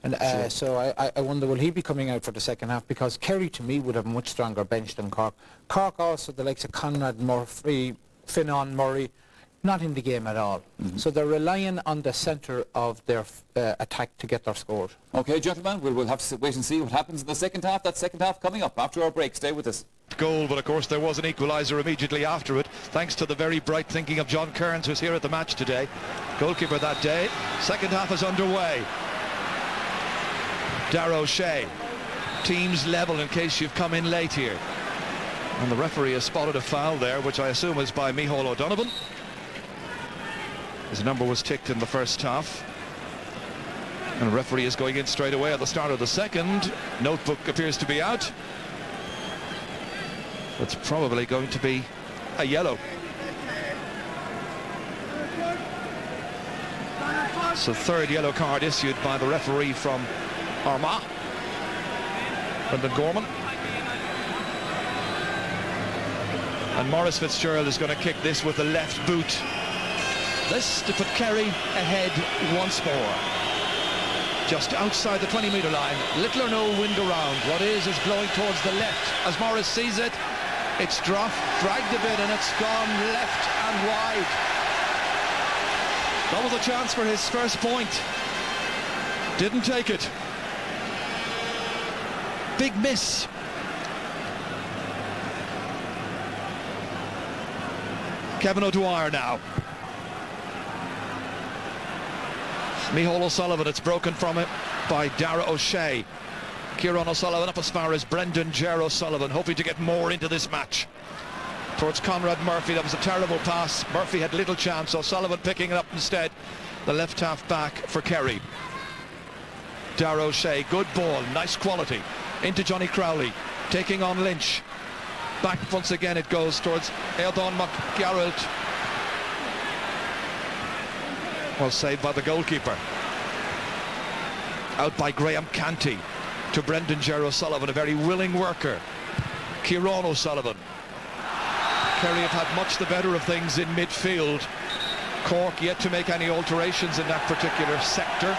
And so I wonder, will he be coming out for the second half? Because Kerry, to me, would have a much stronger bench than Cork. Cork also, the likes of Conrad Murphy, Finan Murray, not in the game at all. So they're relying on the centre of their attack to get their scores. OK, gentlemen, we'll have to wait and see what happens in the second half. That second half coming up after our break. Stay with us. Goal, but of course there was an equaliser immediately after it, thanks to the very bright thinking of John Kearns, who's here at the match today. Goalkeeper that day. Second half is underway. Darragh O'Shea. Teams level in case you've come in late here. And the referee has spotted a foul there, which I assume is by Micheál O'Donovan. His number was ticked in the first half. And the referee is going in straight away at the start of the second. Notebook appears to be out. It's probably going to be a yellow. It's the third yellow card issued by the referee from Armagh, Brendan Gorman. And Maurice Fitzgerald is going to kick this with the left boot. This to put Kerry ahead once more. Just outside the 20-metre line, little or no wind around. What is blowing towards the left. As Maurice sees it, it's dragged a bit, and it's gone left and wide. That was a chance for his first point. Didn't take it. Big miss. Kevin O'Dwyer now. Micheál O'Sullivan, it's broken from it by Darragh O'Shea. Kieran O'Sullivan up as far as Brendan Ger O'Sullivan, hoping to get more into this match. Towards Conrad Murphy, that was a terrible pass. Murphy had little chance, O'Sullivan picking it up instead. The left half back for Kerry. Darragh O'Shea, good ball, nice quality. Into Johnny Crowley, taking on Lynch. Back once again it goes towards Eildon McGarrett. Well saved by the goalkeeper. Out by Graham Canty to Brendan Ger O'Sullivan, a very willing worker. Kieran O'Sullivan. Kerry have had much the better of things in midfield. Cork yet to make any alterations in that particular sector.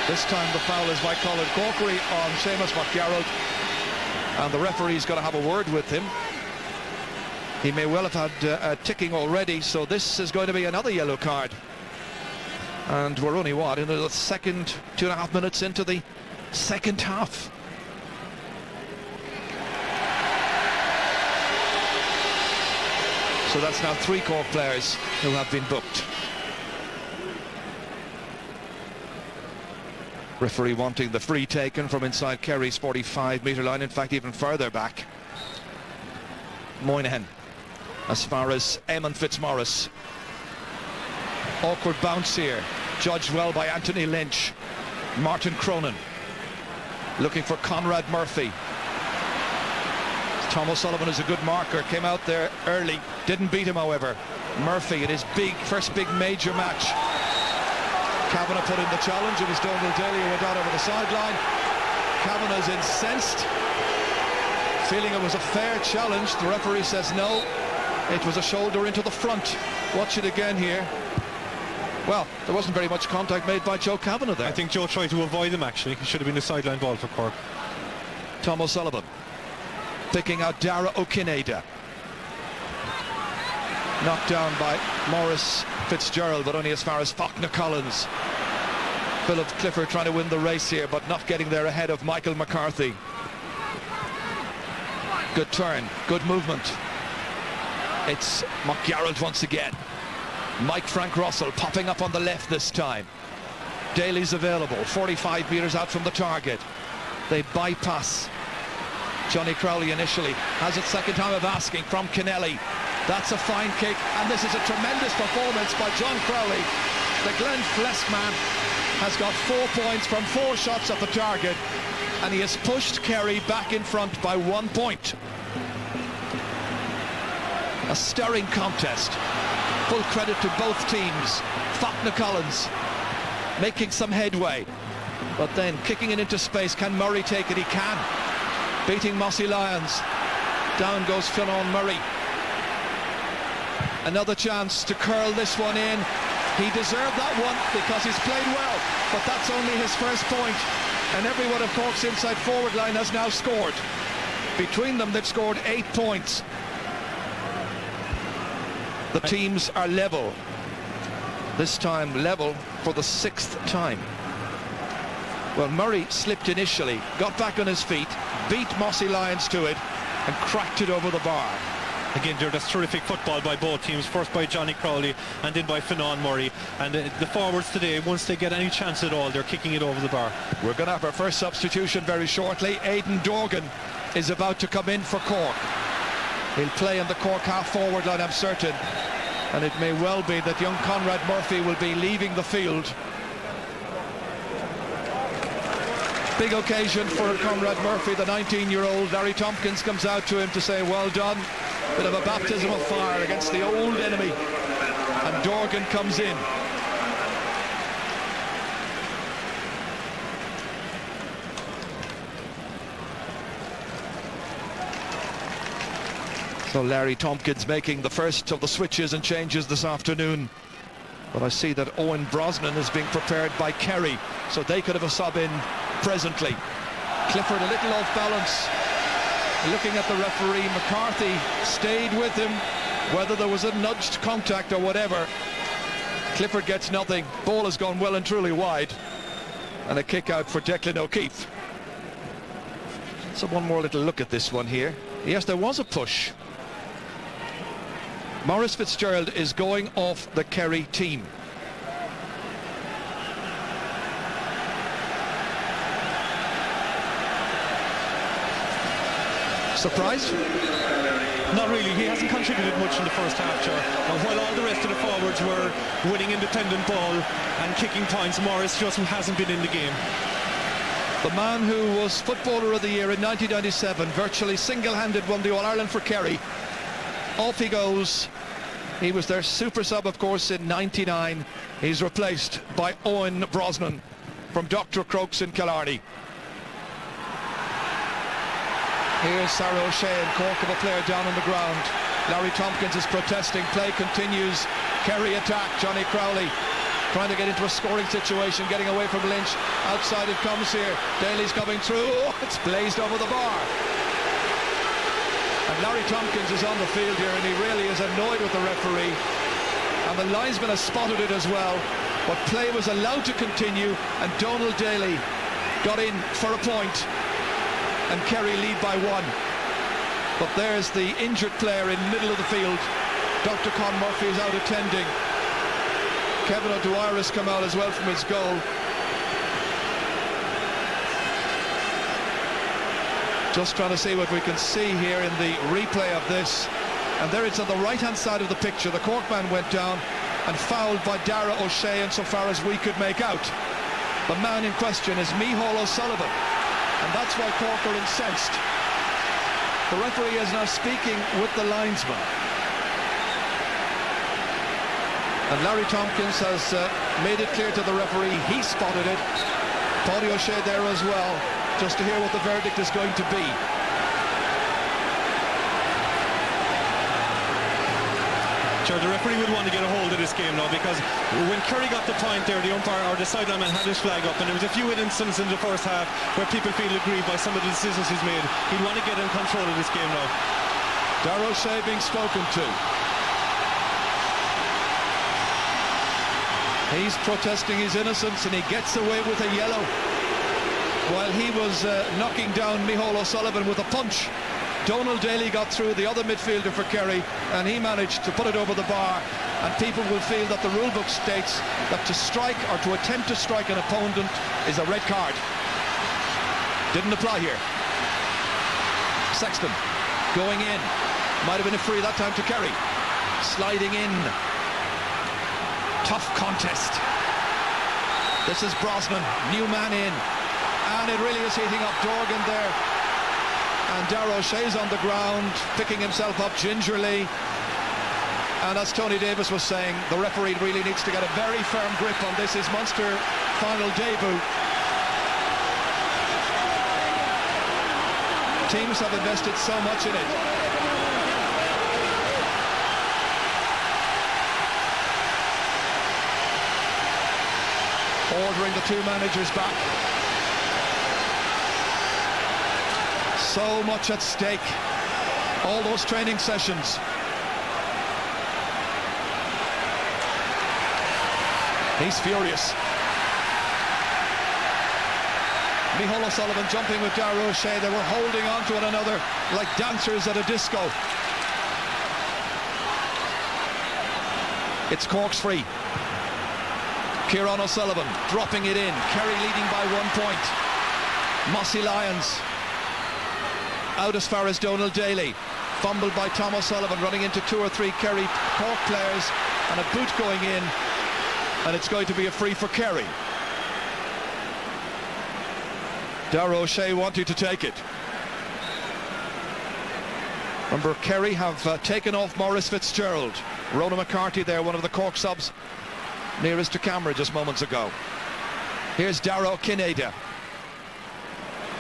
This time the foul is by Colin Corkery on Seamus McGarrett, and the referee's going to have a word with him. He may well have had a ticking already, so this is going to be another yellow card. And we're only, what, in the second 2.5 minutes into the second half. So that's now 3 Cork players who have been booked. Referee wanting the free taken from inside Kerry's 45-metre line, in fact even further back. Moynihan as far as Eamon Fitzmaurice. Awkward bounce here, judged well by Anthony Lynch. Martin Cronin looking for Conrad Murphy. Tom O'Sullivan is a good marker, came out there early, didn't beat him however. Murphy in his first big major match. Kavanagh put in the challenge. It was Donald Daly who went out over the sideline. Kavanagh's incensed, feeling it was a fair challenge. The referee says no, it was a shoulder into the front. Watch it again here. Well, there wasn't very much contact made by Joe Kavanagh there. I think Joe tried to avoid him actually. It should have been a sideline ball for Cork. Tom O'Sullivan picking out Dara O'Kineda. Knocked down by Maurice Fitzgerald, but only as far as Faulkner Collins. Philip Clifford trying to win the race here, but not getting there ahead of Michael McCarthy. Good turn, good movement. It's McGarrett once again. Mike Frank Russell popping up on the left this time. Daly's available, 45 metres out from the target. They bypass Johnny Crowley initially. Has it second time of asking from Kennelly. That's a fine kick, and this is a tremendous performance by John Crowley. The Glenflesk man has got 4 points from 4 shots at the target, and he has pushed Kerry back in front by 1 point. A stirring contest. Full credit to both teams. Faulkner Collins making some headway, but then kicking it into space. Can Murray take it? He can. Beating Mossy Lyons. Down goes Fionn Murray. Another chance to curl this one in. He deserved that one because he's played well, but that's only his first point, and everyone of Cork's inside forward line has now scored. Between them they've scored 8 points. The teams are level. This time level for the 6th time. Well, Murray slipped initially, got back on his feet, beat Mossy Lyons to it and cracked it over the bar. Again, that's terrific football by both teams, first by Johnny Crowley and then by Fionn Murray. And the forwards today, once they get any chance at all, they're kicking it over the bar. We're going to have our first substitution very shortly. Aidan Dorgan is about to come in for Cork. He'll play in the Cork half-forward line, I'm certain. And it may well be that young Conrad Murphy will be leaving the field. Big occasion for Conrad Murphy, the 19-year-old. Larry Tompkins comes out to him to say, well done. Bit of a baptism of fire against the old enemy. And Dorgan comes in. So Larry Tompkins making the first of the switches and changes this afternoon. But I see that Owen Brosnan is being prepared by Kerry, so they could have a sub in presently. Clifford a little off balance. Looking at the referee, McCarthy stayed with him, whether there was a nudged contact or whatever. Clifford gets nothing. Ball has gone well and truly wide. And a kick out for Declan O'Keefe. So one more little look at this one here. Yes, there was a push. Maurice Fitzgerald is going off the Kerry team. Surprised? Not really. He hasn't contributed much in the first half, Joe. And while all the rest of the forwards were winning independent ball and kicking points, Maurice just hasn't been in the game. The man who was Footballer of the Year in 1997, virtually single-handed won the All-Ireland for Kerry. Off he goes. He was their super sub, of course, in '99. He's replaced by Owen Brosnan from Dr. Crokes in Killarney. Here's Sarah O'Shea and Cork of a player down on the ground. Larry Tompkins is protesting. Play continues. Kerry attack. Johnny Crowley trying to get into a scoring situation, getting away from Lynch. Outside it comes here. Daly's coming through. Oh, it's blazed over the bar. And Larry Tompkins is on the field here, and he really is annoyed with the referee. And the linesman has spotted it as well. But play was allowed to continue, and Donald Daly got in for a point, and Kerry lead by 1. But there's the injured player in the middle of the field. Dr. Con Murphy is out attending. Kevin O'Dwyer has come out as well from his goal. Just trying to see what we can see here in the replay of this. And there it's on the right-hand side of the picture. The Cork man went down and fouled by Dara O'Shea insofar as we could make out. The man in question is Micheál O'Sullivan, and that's why Cork are incensed. The referee is now speaking with the linesman. And Larry Tompkins has made it clear to the referee he spotted it. Paudie O'Shea there as well, just to hear what the verdict is going to be. Sure, the referee would want to get a hold of this game now, because when Kerry got the point there, the umpire or the sideline man had his flag up, and there was a few instances in the first half where people feel aggrieved by some of the decisions he's made. He'd want to get in control of this game now. Dara O'Shea being spoken to. He's protesting his innocence, and he gets away with a yellow while he was knocking down Micheál O'Sullivan with a punch. Donald Daly got through, the other midfielder for Kerry, and he managed to put it over the bar. And people will feel that the rule book states that to strike or to attempt to strike an opponent is a red card. Didn't apply here. Sexton going in, might have been a free that time to Kerry. Sliding in. Tough contest. This is Brosnan, new man in, and it really is heating up. Dorgan there, and Dara O'Shea's on the ground, picking himself up gingerly. And as Tony Davis was saying, the referee really needs to get a very firm grip on this. His Munster final debut. Teams have invested so much in it. Ordering the two managers back. So much at stake. All those training sessions. He's furious. Micheál O'Sullivan jumping with Dara O'Shea. They were holding on to one another like dancers at a disco. It's Cork's free. Kieran O'Sullivan dropping it in. Kerry leading by 1 point. Mossy Lions out as far as Donald Daly. Fumbled by Tom O'Sullivan, running into 2 or 3 Kerry Cork players, and a boot going in, and it's going to be a free for Kerry. Dara O'Shea wanting to take it. Remember, Kerry have taken off Maurice Fitzgerald. Rona McCarthy there, one of the Cork subs, nearest to camera just moments ago. Here's Dara O'Kineda.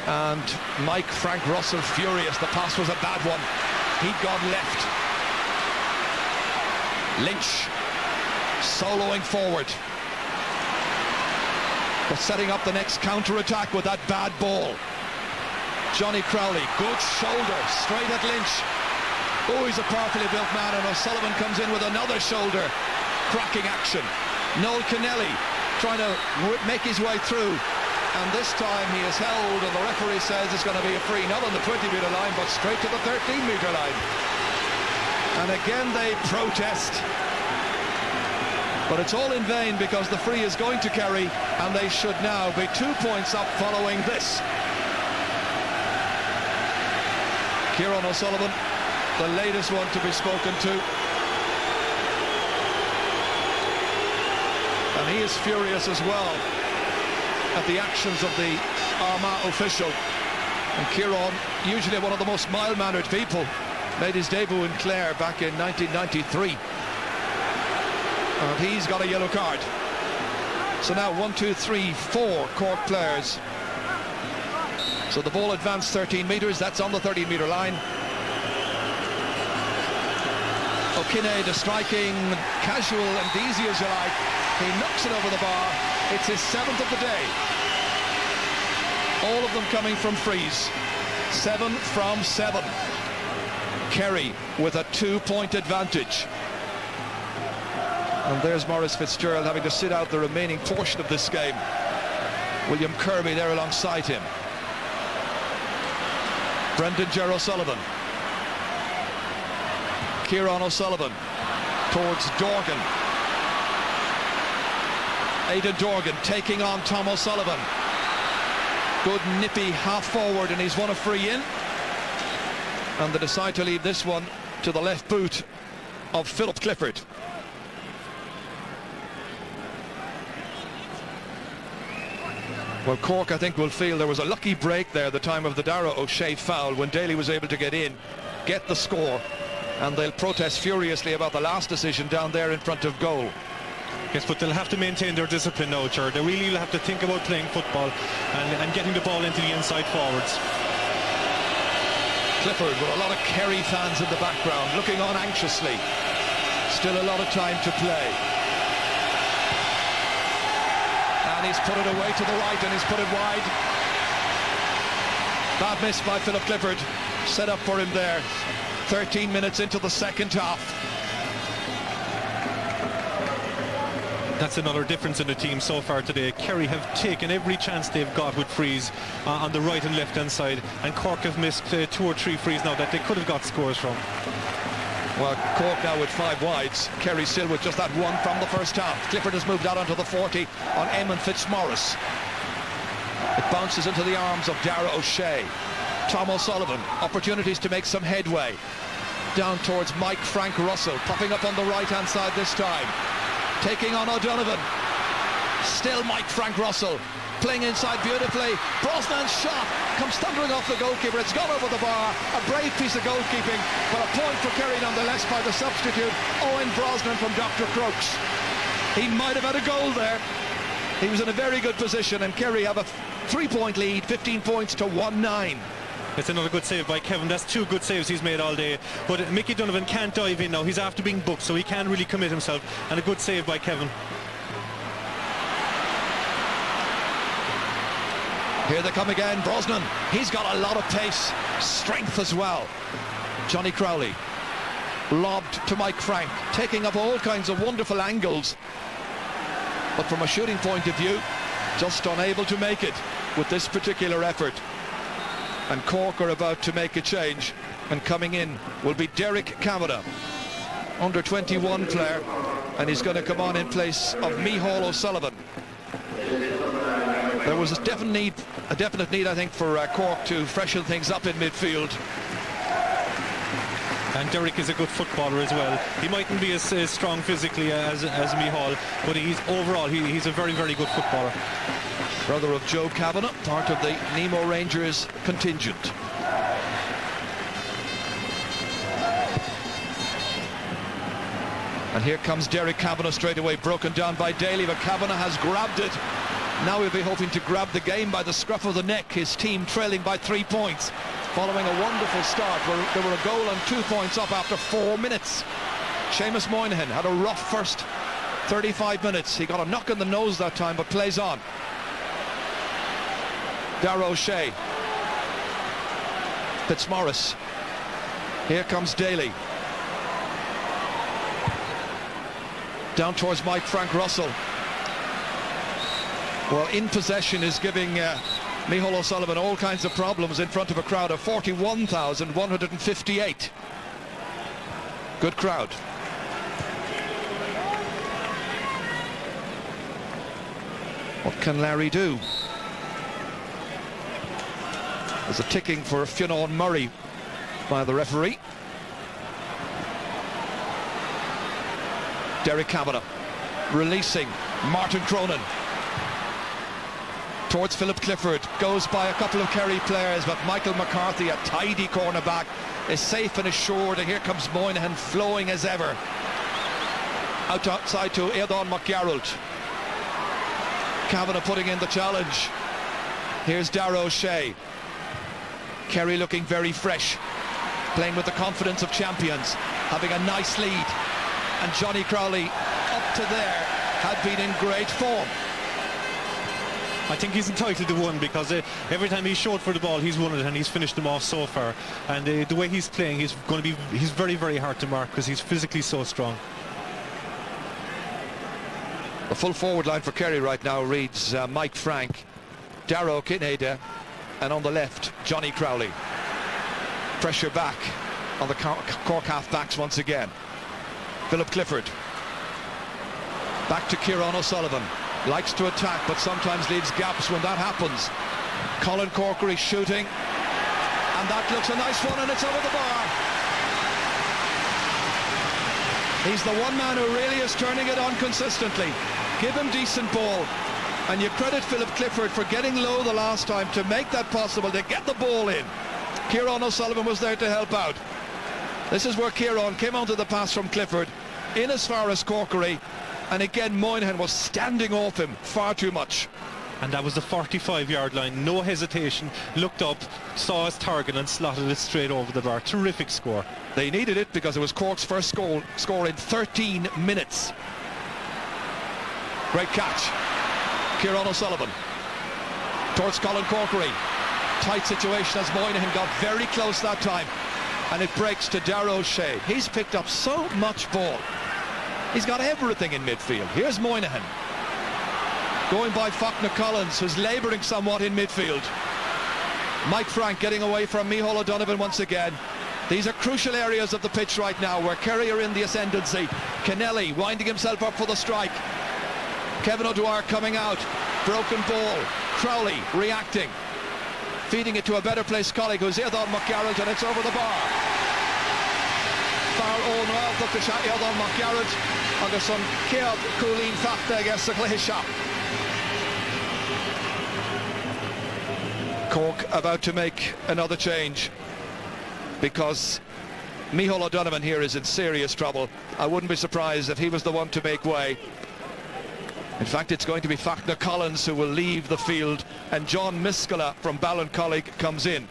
And Mike Frank Russell furious. The pass was a bad one. He'd gone left. Lynch soloing forward. But setting up the next counter-attack with that bad ball. Johnny Crowley, good shoulder, straight at Lynch. Oh, he's a powerfully built man, and O'Sullivan comes in with another shoulder. Cracking action. Noel Kennelly trying to make his way through. And this time he is held, and the referee says it's going to be a free, not on the 20-metre line, but straight to the 13-metre line. And again they protest. But it's all in vain, because the free is going to Kerry, and they should now be 2 points up following this. Kieran O'Sullivan, the latest one to be spoken to. And he is furious as well at the actions of the Armagh official. And Kieran, usually one of the most mild-mannered people, made his debut in Clare back in 1993. And he's got a yellow card. So now 1, 2, 3, 4 Cork players. So the ball advanced 13 metres, that's on the 13-metre line. O'Kinney, the striking, casual and easy as you like. He knocks it over the bar. It's his 7th of the day. All of them coming from frees. 7 from 7. Kerry with a 2-point advantage. And there's Maurice Fitzgerald having to sit out the remaining portion of this game. William Kirby there alongside him. Brendan Ger O'Sullivan. Kieran O'Sullivan towards Dorgan. Aidan Dorgan taking on Tom O'Sullivan. Good nippy half forward, and he's won a free in. And they decide to leave this one to the left boot of Philip Clifford. Well, Cork, I think, will feel there was a lucky break there, the time of the Dara O'Shea foul, when Daly was able to get in, get the score, and they'll protest furiously about the last decision down there in front of goal. Yes, but they'll have to maintain their discipline now, Ger. They really will have to think about playing football and getting the ball into the inside forwards. Clifford with a lot of Kerry fans in the background, looking on anxiously. Still a lot of time to play. And he's put it away to the right, and he's put it wide. Bad miss by Philip Clifford. Set up for him there. 13 minutes into the second half. That's another difference in the team so far today. Kerry have taken every chance they've got with frees on the right and left hand side, and Cork have missed 2 or 3 frees now that they could have got scores from. Well, Cork now with 5 wides. Kerry still with just that one from the first half. Clifford has moved out onto the 40 on Eamon Fitzmaurice. It bounces into the arms of Dara O'Shea. Tom O'Sullivan, opportunities to make some headway. Down towards Mike Frank Russell, popping up on the right hand side this time. Taking on O'Donovan. Still Mike Frank Russell playing inside beautifully. Brosnan's shot comes thundering off the goalkeeper. It's gone over the bar. A brave piece of goalkeeping, but a point for Kerry nonetheless by the substitute, Owen Brosnan from Dr. Crooks. He might have had a goal there. He was in a very good position, and Kerry have a 3-point lead, 15 points to 1-9. It's another good save by Kevin. That's 2 good saves he's made all day. But Mickey Donovan can't dive in now. He's after being booked, so he can't really commit himself. And a good save by Kevin. Here they come again, Brosnan. He's got a lot of pace, strength as well. Johnny Crowley. Lobbed to Mike Frank, taking up all kinds of wonderful angles. But from a shooting point of view, just unable to make it with this particular effort. And Cork are about to make a change, and coming in will be Derek Kavanagh, under 21 player, and he's going to come on in place of Micheál O'Sullivan. There was a definite need, I think, for Cork to freshen things up in midfield. And Derek is a good footballer as well. He mightn't be as strong physically as Micheál, but he's a very, very good footballer. Brother of Joe Kavanagh, part of the Nemo Rangers contingent. And here comes Derek Kavanagh straight away, broken down by Daly, but Kavanagh has grabbed it. Now he'll be hoping to grab the game by the scruff of the neck, his team trailing by 3 points, following a wonderful start where they were a goal and 2 points up after 4 minutes. Seamus Moynihan had a rough first 35 minutes. He got a knock in the nose that time, but plays on. Dara O'Shea. Fitzmaurice. Here comes Daly. Down towards Mike Frank Russell. Well, in possession is giving Micheál O'Sullivan all kinds of problems in front of a crowd of 41,158. Good crowd. What can Larry do? There's a ticking for Fionn Murray by the referee. Derek Kavanagh releasing Martin Cronin towards Philip Clifford, goes by a couple of Kerry players, but Michael McCarthy, a tidy cornerback, is safe and assured, and here comes Moynihan flowing as ever. Outside to Aidan McGarrett. Kavanagh putting in the challenge. Here's Dara O'Shea. Kerry looking very fresh, playing with the confidence of champions. having a nice lead, and Johnny Crowley up to there had been in great form. I think he's entitled to one, because every time he's showed for the ball, he's won it, and he's finished them off so far. And the way he's playing, he's very, very hard to mark, because he's physically so strong. The full forward line for Kerry right now reads Mike Frank, Darrow Kineda, and on the left, Johnny Crowley. Pressure back on the Cork half-backs once again. Philip Clifford. Back to Kieran O'Sullivan. Likes to attack, but sometimes leaves gaps when that happens. Colin Corkery shooting, and that looks a nice one, and it's over the bar. He's the one man who really is turning it on consistently. Give him decent ball, and you credit Philip Clifford for getting low the last time to make that possible, to get the ball in. Kieran O'Sullivan was there to help out. This is where Kieran came onto the pass from Clifford, in as far as Corkery, and again Moynihan was standing off him far too much. And that was the 45-yard line, no hesitation, looked up, saw his target and slotted it straight over the bar. Terrific score. They needed it because it was Cork's first score in 13 minutes. Great catch. Kieran O'Sullivan towards Colin Corkery. Tight situation as Moynihan got very close that time, and it breaks to Darragh O'Shea. He's picked up so much ball. He's got everything in midfield. Here's Moynihan going by Faulkner Collins, who's labouring somewhat in midfield. Mike Frank getting away from Micheál O'Donovan once again. These are crucial areas of the pitch right now where Kerry are in the ascendancy. Kennelly winding himself up for the strike. Kevin O'Dwyer coming out. Broken ball. Crowley reacting. Feeding it to a better placed colleague who's Eardon McGarrett, and it's over the bar. Far on well, look at Eardon McGarrett. Agus on Keog Cooleen Fafta against the Cléhisha. Cork about to make another change, because Micheál O'Donovan here is in serious trouble. I wouldn't be surprised if he was the one to make way. In fact, it's going to be Faulkner Collins who will leave the field, and John Miskela from Ballincollig comes in.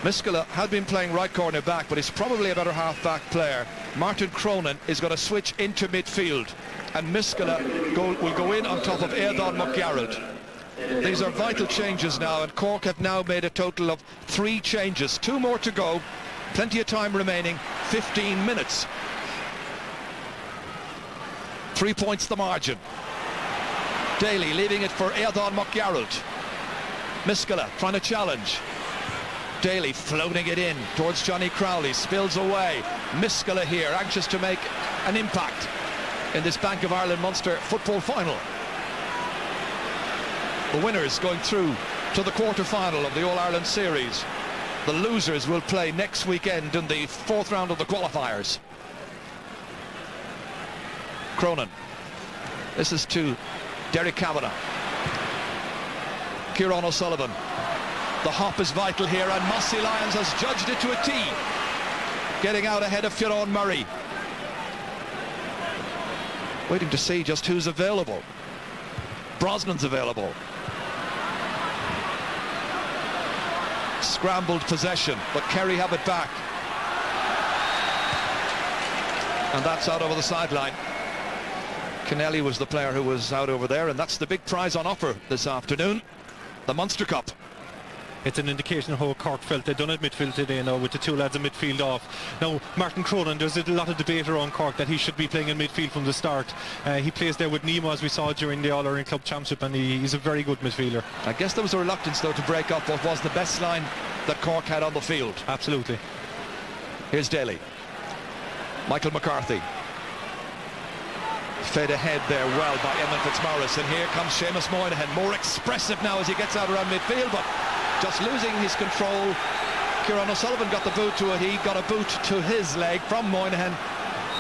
Miskela had been playing right corner back, but he's probably a better half-back player. Martin Cronin is going to switch into midfield, and Miskela will go in on top of Eardon McGarrett. These are vital changes now, and Cork have now made a total of 3 changes. 2 more to go, plenty of time remaining, 15 minutes. 3 points the margin. Daly leaving it for Eardon McGarrett. Miskela trying to challenge. Daly floating it in towards Johnny Crowley, spills away. Miskela here, anxious to make an impact in this Bank of Ireland Munster football final. The winners going through to the quarter-final of the All-Ireland Series. The losers will play next weekend in the 4th round of the qualifiers. Cronin. This is to Derek Kavanagh. Kieran O'Sullivan. The hop is vital here, and Mossy Lyons has judged it to a T, getting out ahead of Fionn Murray. Waiting to see just who's available. Brosnan's available. Scrambled possession, but Kerry have it back. And that's out over the sideline. Kennelly was the player who was out over there, and that's the big prize on offer this afternoon, the Munster Cup. It's an indication of how Cork felt. They've done it midfield today now with the 2 lads in midfield off. Now, Martin Cronin, there's a lot of debate around Cork that he should be playing in midfield from the start. He plays there with Nemo, as we saw during the All-Ireland Club Championship, and he's a very good midfielder. I guess there was a reluctance, though, to break up what was the best line that Cork had on the field. Absolutely. Here's Daly. Michael McCarthy. Fed ahead there well by Eamon Fitzmaurice, and here comes Seamus Moynihan, more expressive now as he gets out around midfield, but just losing his control. Kieran O'Sullivan got the boot to it. He got a boot to his leg from Moynihan,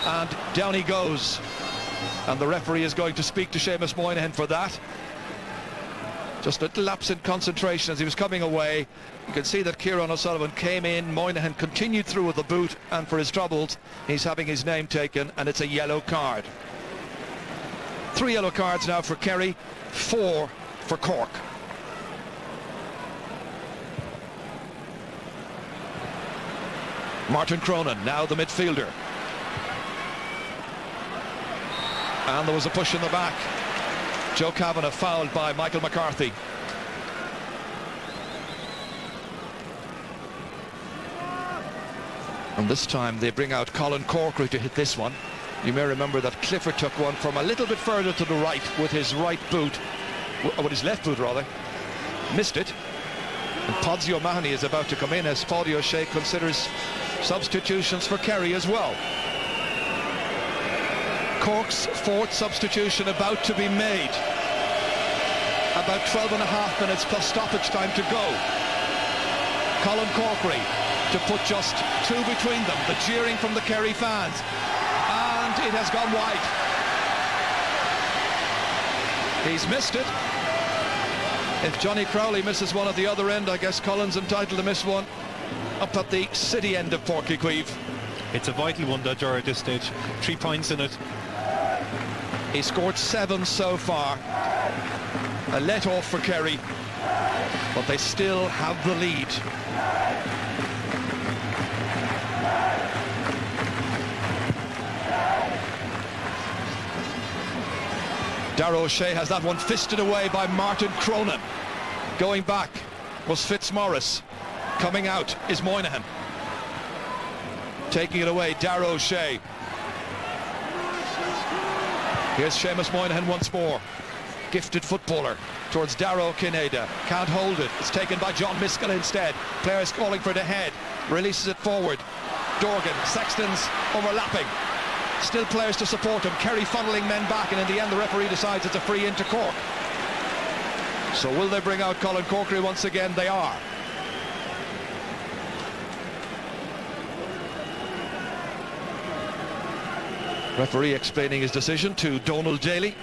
and down he goes. And the referee is going to speak to Seamus Moynihan for that. Just a little lapse in concentration as he was coming away. You can see that Kieran O'Sullivan came in. Moynihan continued through with the boot, and for his troubles, he's having his name taken, and it's a yellow card. 3 yellow cards now for Kerry, 4 for Cork. Martin Cronin, now the midfielder. And there was a push in the back. Joe Kavanagh fouled by Michael McCarthy. And this time they bring out Colin Corkery to hit this one. You may remember that Clifford took one from a little bit further to the right with his right boot, with his left boot rather. Missed it. And Páirc O'Mahony is about to come in as Páirc O'Shea considers substitutions for Kerry as well. Cork's fourth substitution about to be made. About 12.5 minutes plus stoppage time to go. Colin Corkery to put just 2 between them. The jeering from the Kerry fans. And it has gone wide. He's missed it. If Johnny Crowley misses one at the other end, I guess Colin's entitled to miss one up at the city end of Páirc Uí Chaoimh. It's a vital one, that at this stage. 3 points in it. He scored 7 so far. A let off for Kerry, but they still have the lead. Darragh O'Shea has that one fisted away by Martin Cronin. Going back was Fitzmaurice. Coming out is Moynihan. Taking it away, Darragh O'Shea. Here's Seamus Moynihan once more. Gifted footballer towards Darragh Kineda. Can't hold it. It's taken by John Miskell instead. Players calling for the head. Releases it forward. Dorgan, Sexton's overlapping. Still players to support him. Kerry funneling men back, and in the end the referee decides it's a free into Cork. So will they bring out Colin Corkery once again? They are. Referee explaining his decision to Donald Daly.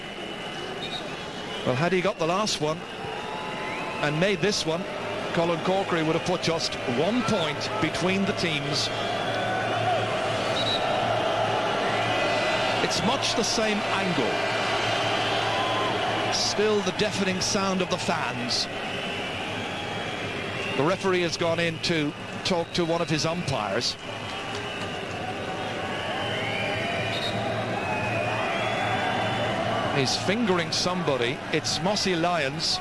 Well, had he got the last one and made this one, Colin Corkery would have put just 1 point between the teams. It's much the same angle. Still the deafening sound of the fans. The referee has gone in to talk to one of his umpires. He's fingering somebody. It's Mossy Lyons.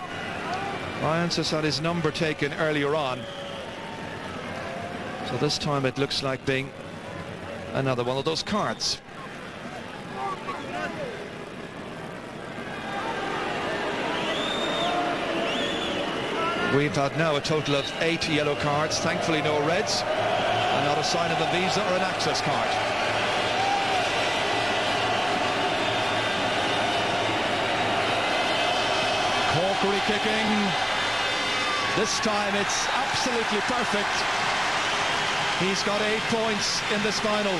Lyons has had his number taken earlier on. So this time it looks like being another one of those cards. We've had now a total of 8 yellow cards, thankfully no reds, and not a sign of a visa or an access card. Corkery kicking. This time it's absolutely perfect. He's got 8 points in this final.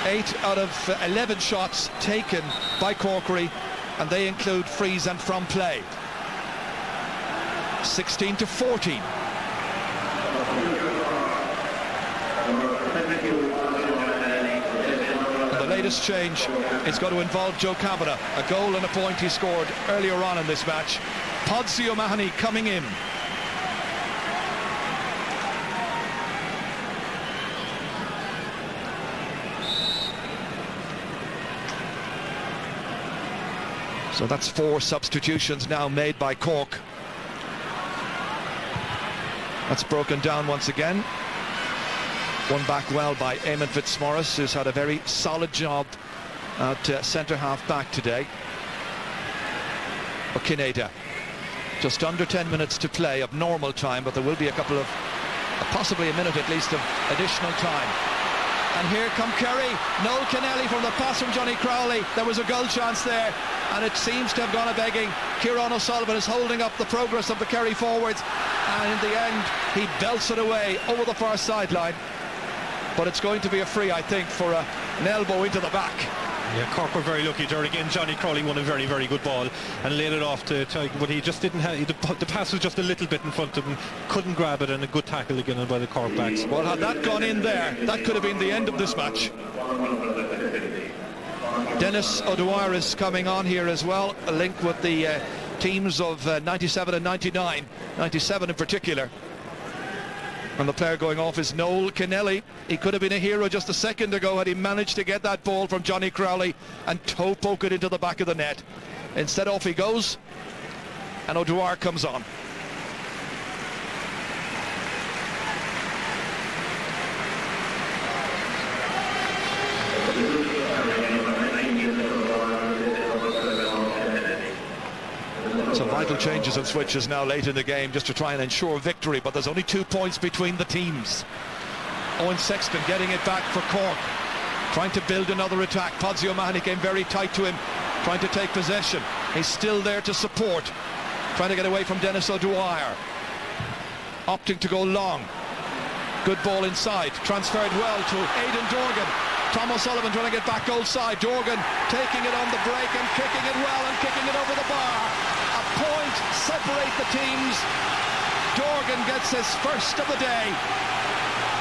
8 out of 11 shots taken by Corkery, and they include frees and from play. 16-14. The latest change is going to involve Joe Kavanagh. A goal and a point he scored earlier on in this match. Páirc O'Mahony coming in. So that's 4 substitutions now made by Cork. That's broken down once again. One back well by Eamon Fitzmaurice, who's had a very solid job at centre-half back today. Kineda. Just under 10 minutes to play of normal time, but there will be a couple of, possibly a minute at least of additional time. And here come Kerry. Noel Kennelly from the pass from Johnny Crowley. There was a goal chance there, and it seems to have gone a begging. Kieran O'Sullivan is holding up the progress of the Kerry forwards, and in the end he belts it away over the far sideline. But it's going to be a free, I think, for an elbow into the back. Yeah, Cork were very lucky there again. Johnny Crowley won a very, very good ball and laid it off to but he just didn't have the pass was just a little bit in front of him, couldn't grab it, and a good tackle again by the Cork backs. Well, had that gone in there, that could have been the end of this match. Dennis O'Dwyer is coming on here as well, a link with the teams of 97 and 99, 97 in particular. And the player going off is Noel Kennelly. He could have been a hero just a second ago had he managed to get that ball from Johnny Crowley and toe poke it into the back of the net. Instead, off he goes, and O'Dwyer comes on. So vital changes and switches now late in the game just to try and ensure victory, but there's only 2 points between the teams. Owen Sexton getting it back for Cork, trying to build another attack. Páirc O'Mahony came very tight to him, trying to take possession. He's still there to support, trying to get away from Dennis O'Dwyer, opting to go long. Good ball inside, transferred well to Aidan Dorgan. Tom O'Sullivan trying to get back goal side. Dorgan taking it on the break and kicking it well and kicking it over the bar. A point separate the teams. Dorgan gets his first of the day.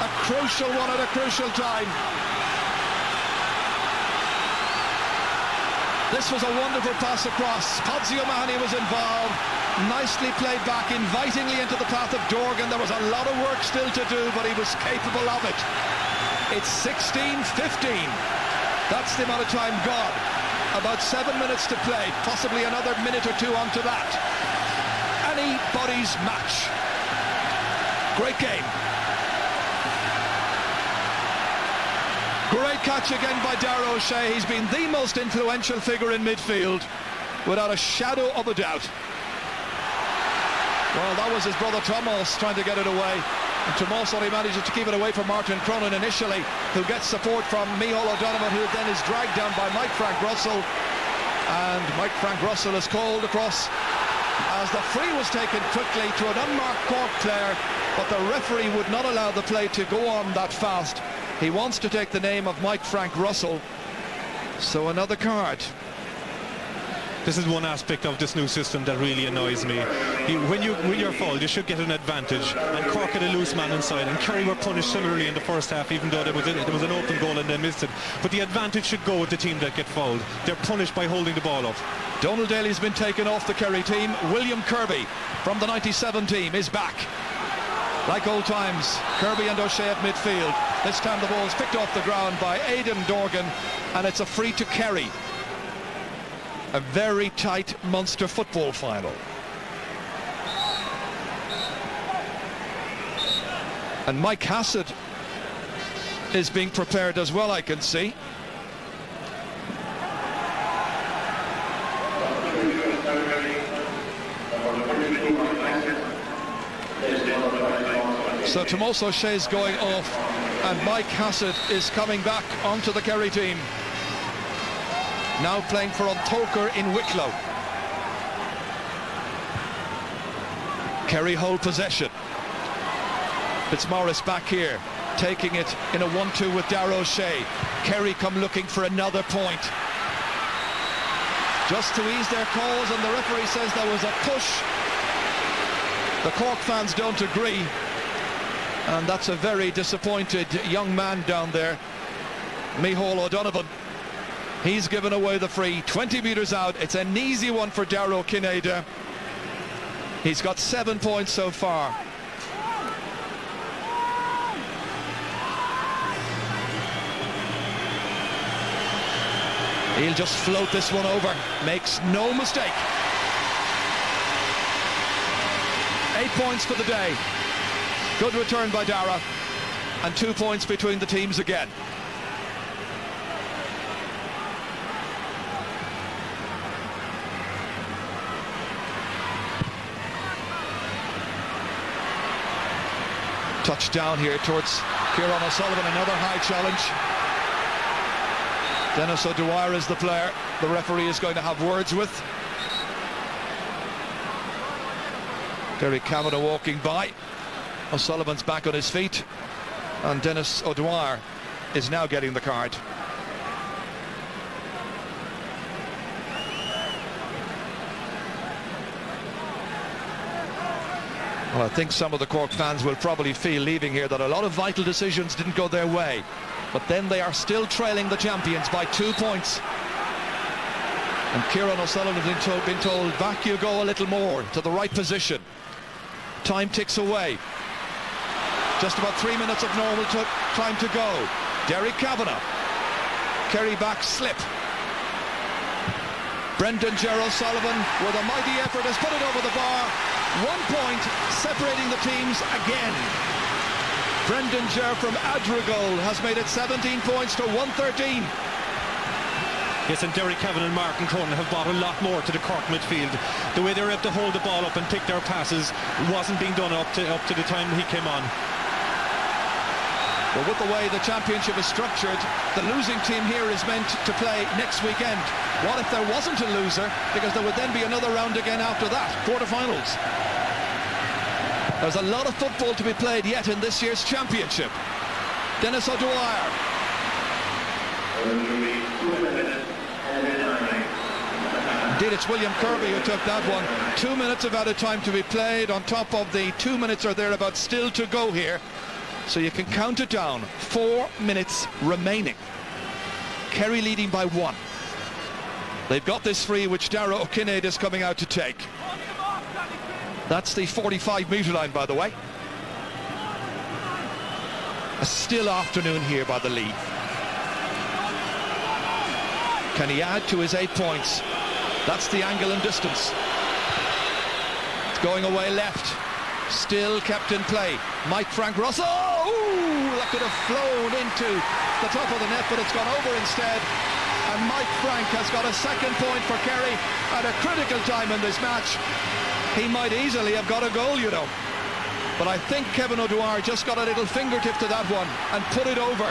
A crucial one at a crucial time. This was a wonderful pass across. Páirc O'Mahony was involved. Nicely played back, invitingly into the path of Dorgan. There was a lot of work still to do, but he was capable of it. It's 16-15. That's the amount of time gone. About 7 minutes to play, possibly another minute or two onto that. Anybody's match. Great game. Great catch again by Darragh O'Shea. He's been the most influential figure in midfield, without a shadow of a doubt. Well, that was his brother Thomas trying to get it away. And Thomas only manages to keep it away from Martin Cronin initially, who gets support from Micheál O'Donovan, who then is dragged down by Mike Frank Russell. And Mike Frank Russell is called across as the free was taken quickly to an unmarked Cork player, but the referee would not allow the play to go on that fast. He wants to take the name of Mike Frank Russell. So another card. This is one aspect of this new system that really annoys me. When you're fouled, you should get an advantage. And Cork had a loose man inside, and Kerry were punished similarly in the first half, even though there was an open goal and they missed it. But the advantage should go with the team that get fouled. They're punished by holding the ball up. Donald Daly's been taken off the Kerry team. William Kirby from the 97 team is back. Like old times, Kirby and O'Shea at midfield. This time the ball's picked off the ground by Aidan Dorgan, and it's a free to Kerry. A very tight Munster football final. And Mike Hassett is being prepared as well, I can see. So Tomás O'Shea's going off, and Mike Hassett is coming back onto the Kerry team. Now playing for Ontoker in Wicklow. Kerry hold possession. Fitzmaurice back here, taking it in a 1-2 with Darragh O'Shea. Kerry come looking for another point. Just to ease their cause, and the referee says there was a push. The Cork fans don't agree, and that's a very disappointed young man down there, Micheál O'Donovan. He's given away the free, 20 metres out. It's an easy one for Darragh Kinnaird. He's got 7 points so far. He'll just float this one over, makes no mistake. 8 points for the day. Good return by Darragh, and 2 points between the teams again. Touchdown here towards Kieran O'Sullivan, another high challenge. Dennis O'Dwyer is the player the referee is going to have words with. Derek Kavanagh walking by. O'Sullivan's back on his feet, and Dennis O'Dwyer is now getting the card. Well, I think some of the Cork fans will probably feel leaving here that a lot of vital decisions didn't go their way, but then they are still trailing the champions by 2 points. And Kieran O'Sullivan has been told, back you go a little more to the right position. Time ticks away. Just about 3 minutes of normal time to go. Derek Kavanagh. Kerry back slip. Brendan Gerald Sullivan with a mighty effort has put it over the bar. 1 point separating the teams again. Brendan Ger from Adrigole has made it 17 points to 113. Yes, and Derek Kavanagh and Martin Cronin have brought a lot more to the Cork midfield. The way they were able to hold the ball up and pick their passes wasn't being done up to the time he came on. Well, with the way the championship is structured, the losing team here is meant to play next weekend. What if there wasn't a loser? Because there would then be another round again after that, quarterfinals. There's a lot of football to be played yet in this year's championship. Dennis O'Dwyer. Indeed, it's William Kirby who took that one. 2 minutes of added time to be played on top of the 2 minutes or thereabouts still to go here. So you can count it down. 4 minutes remaining. Kerry leading by 1. They've got this free which Dara O'Kinnaid is coming out to take. That's the 45-metre line, by the way. A still afternoon here by the lead. Can he add to his 8 points? That's the angle and distance. It's going away left. Still kept in play. Mike Frank Russell. Ooh, that could have flown into the top of the net, but it's gone over instead. And Mike Frank has got a second point for Kerry at a critical time in this match. He might easily have got a goal, you know. But I think Kevin O'Dwyer just got a little fingertip to that one and put it over.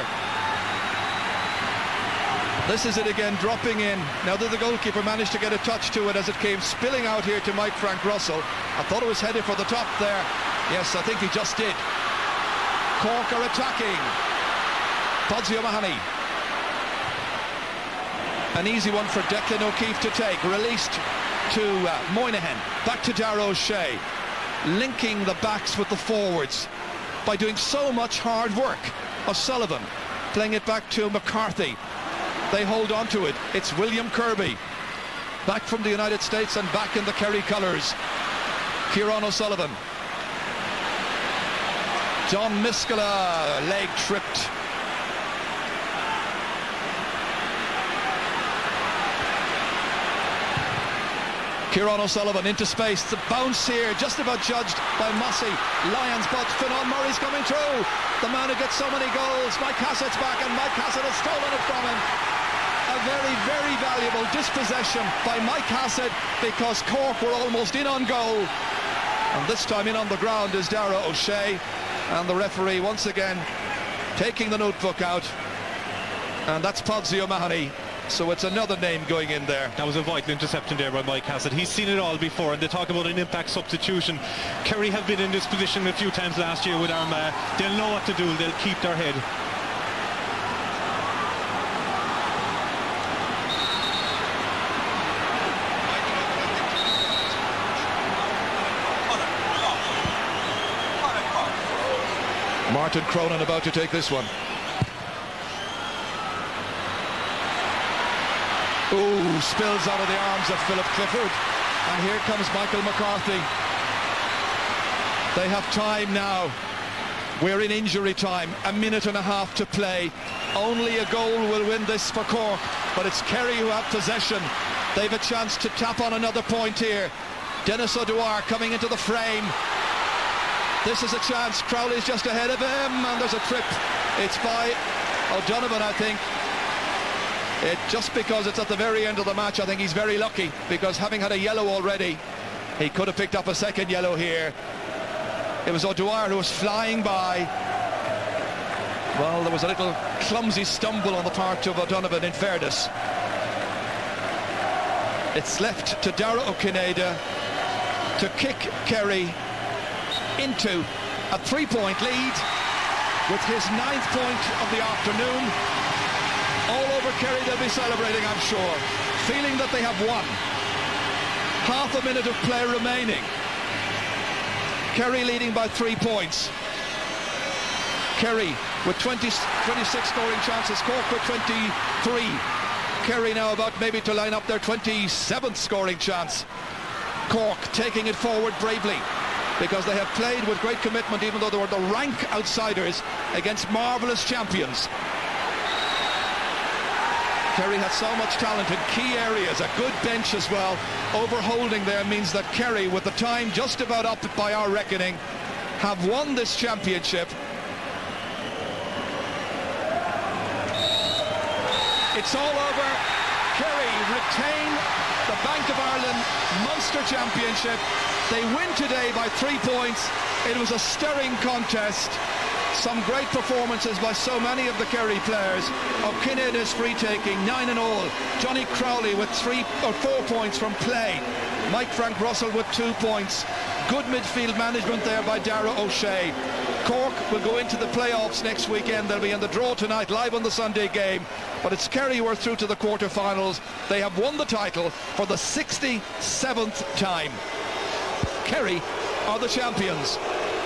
This is it again, dropping in. Now that the goalkeeper managed to get a touch to it as it came spilling out here to Mike Frank Russell. I thought it was headed for the top there. Yes, I think he just did. Cork are attacking. Páirc O'Mahony. An easy one for Declan O'Keefe to take. Released to Moynihan. Back to Dara O'Shea. Linking the backs with the forwards by doing so much hard work. O'Sullivan playing it back to McCarthy. They hold on to it. It's William Kirby. Back from the United States and back in the Kerry colours. Kieran O'Sullivan. John Miskela, leg tripped. Kieran O'Sullivan into space. The bounce here just about judged by Mossy. Lions, but Finan Murray's coming through. The man who gets so many goals. Mike Hassett's back, and Mike Hassett has stolen it from him. A very, very valuable dispossession by Mike Hassett, because Cork were almost in on goal. And this time in on the ground is Dara O'Shea. And the referee once again taking the notebook out. And that's Páirc O'Mahony. So it's another name going in there. That was a vital interception there by Mike Hassett. He's seen it all before, and they talk about an impact substitution. Kerry have been in this position a few times last year with Armagh. They'll know what to do. They'll keep their head. Martin Cronin about to take this one. Ooh, spills out of the arms of Philip Clifford. And here comes Michael McCarthy. They have time now. We're in injury time. A minute and a half to play. Only a goal will win this for Cork. But it's Kerry who have possession. They've a chance to tap on another point here. Dennis O'Dwyer coming into the frame. This is a chance. Crowley's just ahead of him, and there's a trip. It's by O'Donovan, I think. Just because it's at the very end of the match, I think he's very lucky, because having had a yellow already, he could have picked up a second yellow here. It was O'Dwyer who was flying by. Well, there was a little clumsy stumble on the part of O'Donovan, in fairness. It's left to Dara O'Kinnaid to kick Kerry into a 3-point lead with his 9th point of the afternoon. All over Kerry they'll be celebrating, I'm sure, feeling that they have won. Half a minute of play remaining. Kerry leading by 3 points. Kerry with 26 scoring chances, Cork with 23. Kerry now about maybe to line up their 27th scoring chance. Cork taking it forward bravely. because they have played with great commitment, even though they were the rank outsiders against marvellous champions. Kerry has so much talent in key areas, a good bench as well. Overholding there means that Kerry, with the time just about up by our reckoning, have won this championship. It's all over. Kerry retain the Bank of Ireland Munster Championship. They win today by 3 points. It was a stirring contest. Some great performances by so many of the Kerry players. O'Kinnedy's free-taking, 9 in all. Johnny Crowley with 4 points from play. Mike Frank Russell with 2 points. Good midfield management there by Dara O'Shea. Cork will go into the playoffs next weekend. They'll be in the draw tonight, live on the Sunday game. But it's Kerry who are through to the quarter-finals. They have won the title for the 67th time. Kerry are the champions.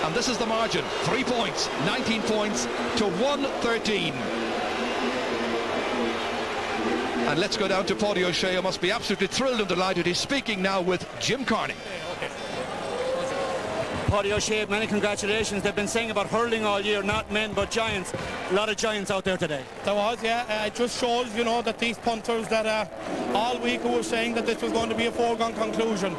And this is the margin, 3 points, 19 points to 113. And let's go down to Páirc O'Shea, who must be absolutely thrilled and delighted. He's speaking now with Jim Carney. Páirc O'Shea, many congratulations. They've been saying about hurling all year, not men but giants. A lot of giants out there today. There was, yeah. It just shows, you know, that these punters that all week were saying that this was going to be a foregone conclusion.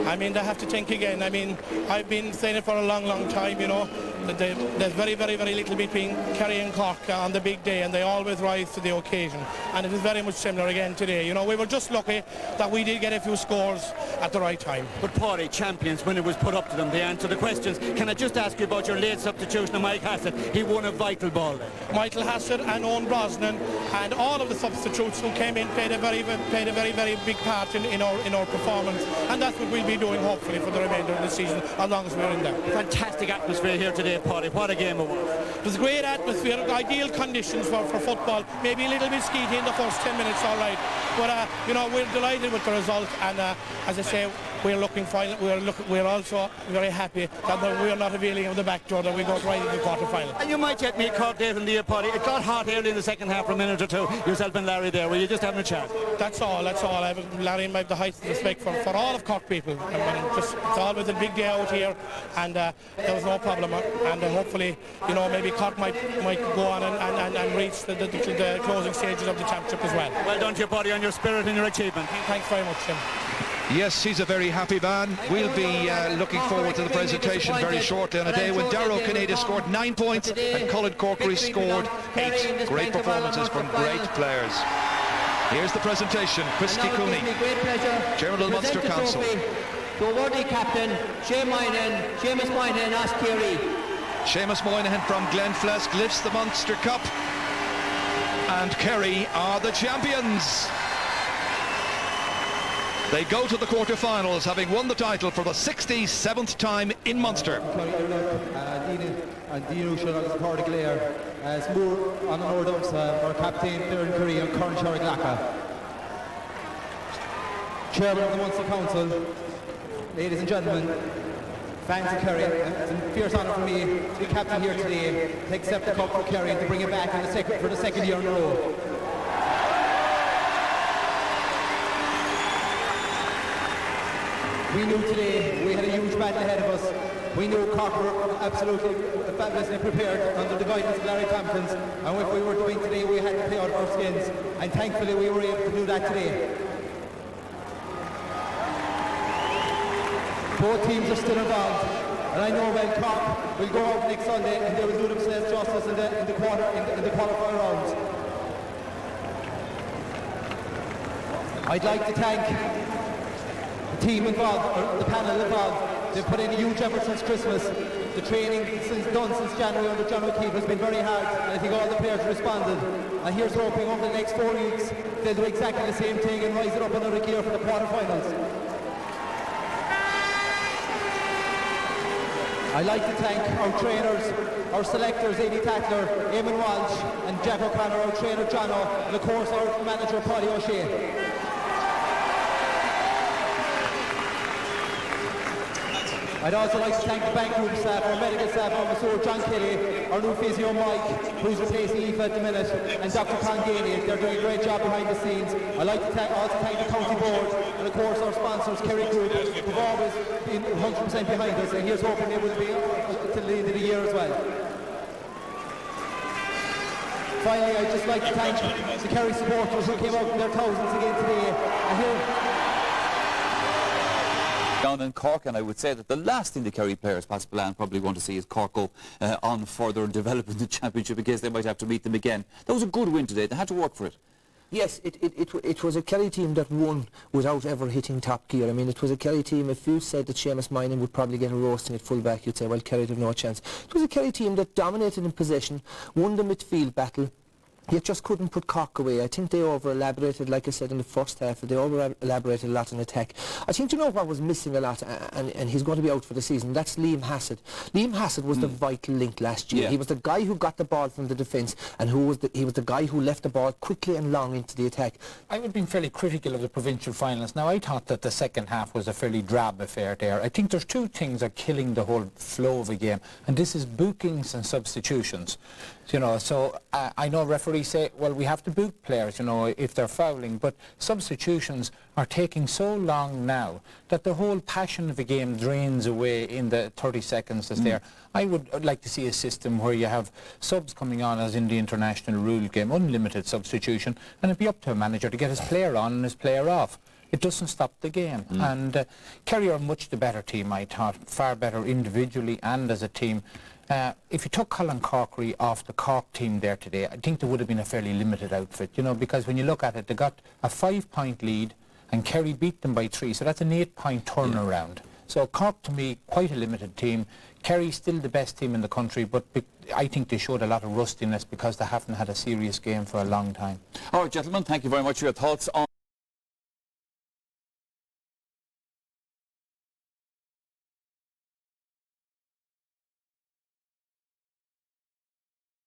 I mean, they have to think again. I mean, I've been saying it for a long, long time, you know. There's very, very, very little between Kerry and Cork on the big day, and they always rise to the occasion. And it is very much similar again today. You know, we were just lucky that we did get a few scores at the right time. But Páirc, champions, when it was put up to them, they answered the questions. Can I just ask you about your late substitution of Mike Hassett? He won a vital ball then. Michael Hassett and Owen Brosnan and all of the substitutes who came in played a very, very big part in our performance. And that's what we'll be doing, hopefully, for the remainder of the season, as long as we're in there. Fantastic atmosphere here today, Páirc. What a game it was. It was a great atmosphere, ideal conditions for football. Maybe a little bit skeety in the first 10 minutes, all right. But, you know, we're delighted with the result. And, as I say, we're also very happy that we're not availing of the back door, that we got right in the quarter-final. And you might get me caught late in the Páirc. It got hot early in the second half for a minute or two. Yourself and Larry there. Were you just having a chat? That's all. Larry and I have the highest respect for all of Cork people. It's always a big day out here, and there was no problem. And hopefully, you know, maybe Cork might go on and reach the closing stages of the championship as well. Well done to you, Páirc, on your spirit and your achievement. Thanks very much, Tim. Yes, he's a very happy man. We'll be looking forward to the presentation very shortly on a day when Dara O'Kinedy scored 9 points and Colin Corkery scored 8. Great performances from great players. Here's the presentation. Christy Cooney, Chairman of the Munster Council. The awardee captain, Seamus Moynihan, asked Kerry. Seamus Moynihan from Glenflesk lifts the Munster Cup, and Kerry are the champions. They go to the quarter-finals, having won the title for the 67th time in Munster. Chairman of the Munster Council, ladies and gentlemen, fans of Kerry, it's a fierce honour for me to be captain here today, to accept the cup for Kerry and to bring it back for the second year in a row. We knew today we had a huge battle ahead of us. We knew Cork were absolutely fabulously prepared under the guidance of Larry Tompkins, and what we were doing today, we had to play out of our skins, and thankfully we were able to do that today. Both teams are still involved, and I know when Cork will go out next Sunday and they will do themselves justice in the qualifying rounds. I'd like to thank team involved, or the panel involved. They've put in a huge effort since Christmas. The training since January under John O'Keefe has been very hard, and I think all the players responded. And here's hoping over the next 4 weeks they'll do exactly the same thing and rise it up another gear for the quarterfinals. I'd like to thank our trainers, our selectors, Amy Tatler, Eamon Walsh and Jack O'Connor, our trainer Jono, and of course our manager Páirc O'Shea. I'd also like to thank the backroom staff, our medical staff, our masseur John Kelly, our new physio Mike, who's replacing Aoife at the minute, and Dr. Con Ganey. They're doing a great job behind the scenes. I'd like to also thank the county board, and of course our sponsors, Kerry Group, who've always been 100% behind us, and here's hoping they will be till the end of the year as well. Finally, I'd just like to thank the Kerry supporters who came out in their thousands again today. And here down in Cork, and I would say that the last thing the Kerry players, Pascal Ann, probably want to see is Cork go on further and develop in the championship in case they might have to meet them again. That was a good win today. They had to work for it. Yes, it was a Kerry team that won without ever hitting top gear. I mean, it was a Kerry team, if you said that Seamus Moynihan would probably get a roasting at full back, you'd say, well, Kerry have no chance. It was a Kerry team that dominated in possession, won the midfield battle, yet just couldn't put Cork away. I think they over-elaborated, like I said, in the first half. They over-elaborated a lot in attack. I think, you know what was missing a lot, and he's going to be out for the season, that's Liam Hassett. Liam Hassett was the vital link last year. Yeah. He was the guy who got the ball from the defence, and he was the guy who left the ball quickly and long into the attack. I would have been fairly critical of the provincial finals. Now, I thought that the second half was a fairly drab affair there. I think there's two things that are killing the whole flow of a game, and this is bookings and substitutions. You know, so I know referees say, well, we have to book players, you know, if they're fouling, but substitutions are taking so long now that the whole passion of the game drains away in the 30 seconds that's there. I would like to see a system where you have subs coming on as in the international rule game, unlimited substitution, and it'd be up to a manager to get his player on and his player off. It doesn't stop the game. And Kerry are much the better team, I thought, far better individually and as a team. If you took Colin Corkery off the Cork team there today, I think there would have been a fairly limited outfit, you know, because when you look at it, they got a 5-point lead and Kerry beat them by 3, so that's an 8-point turnaround. So Cork, to me, quite a limited team. Kerry still the best team in the country, but I think they showed a lot of rustiness because they haven't had a serious game for a long time. All right, gentlemen, thank you very much for your thoughts on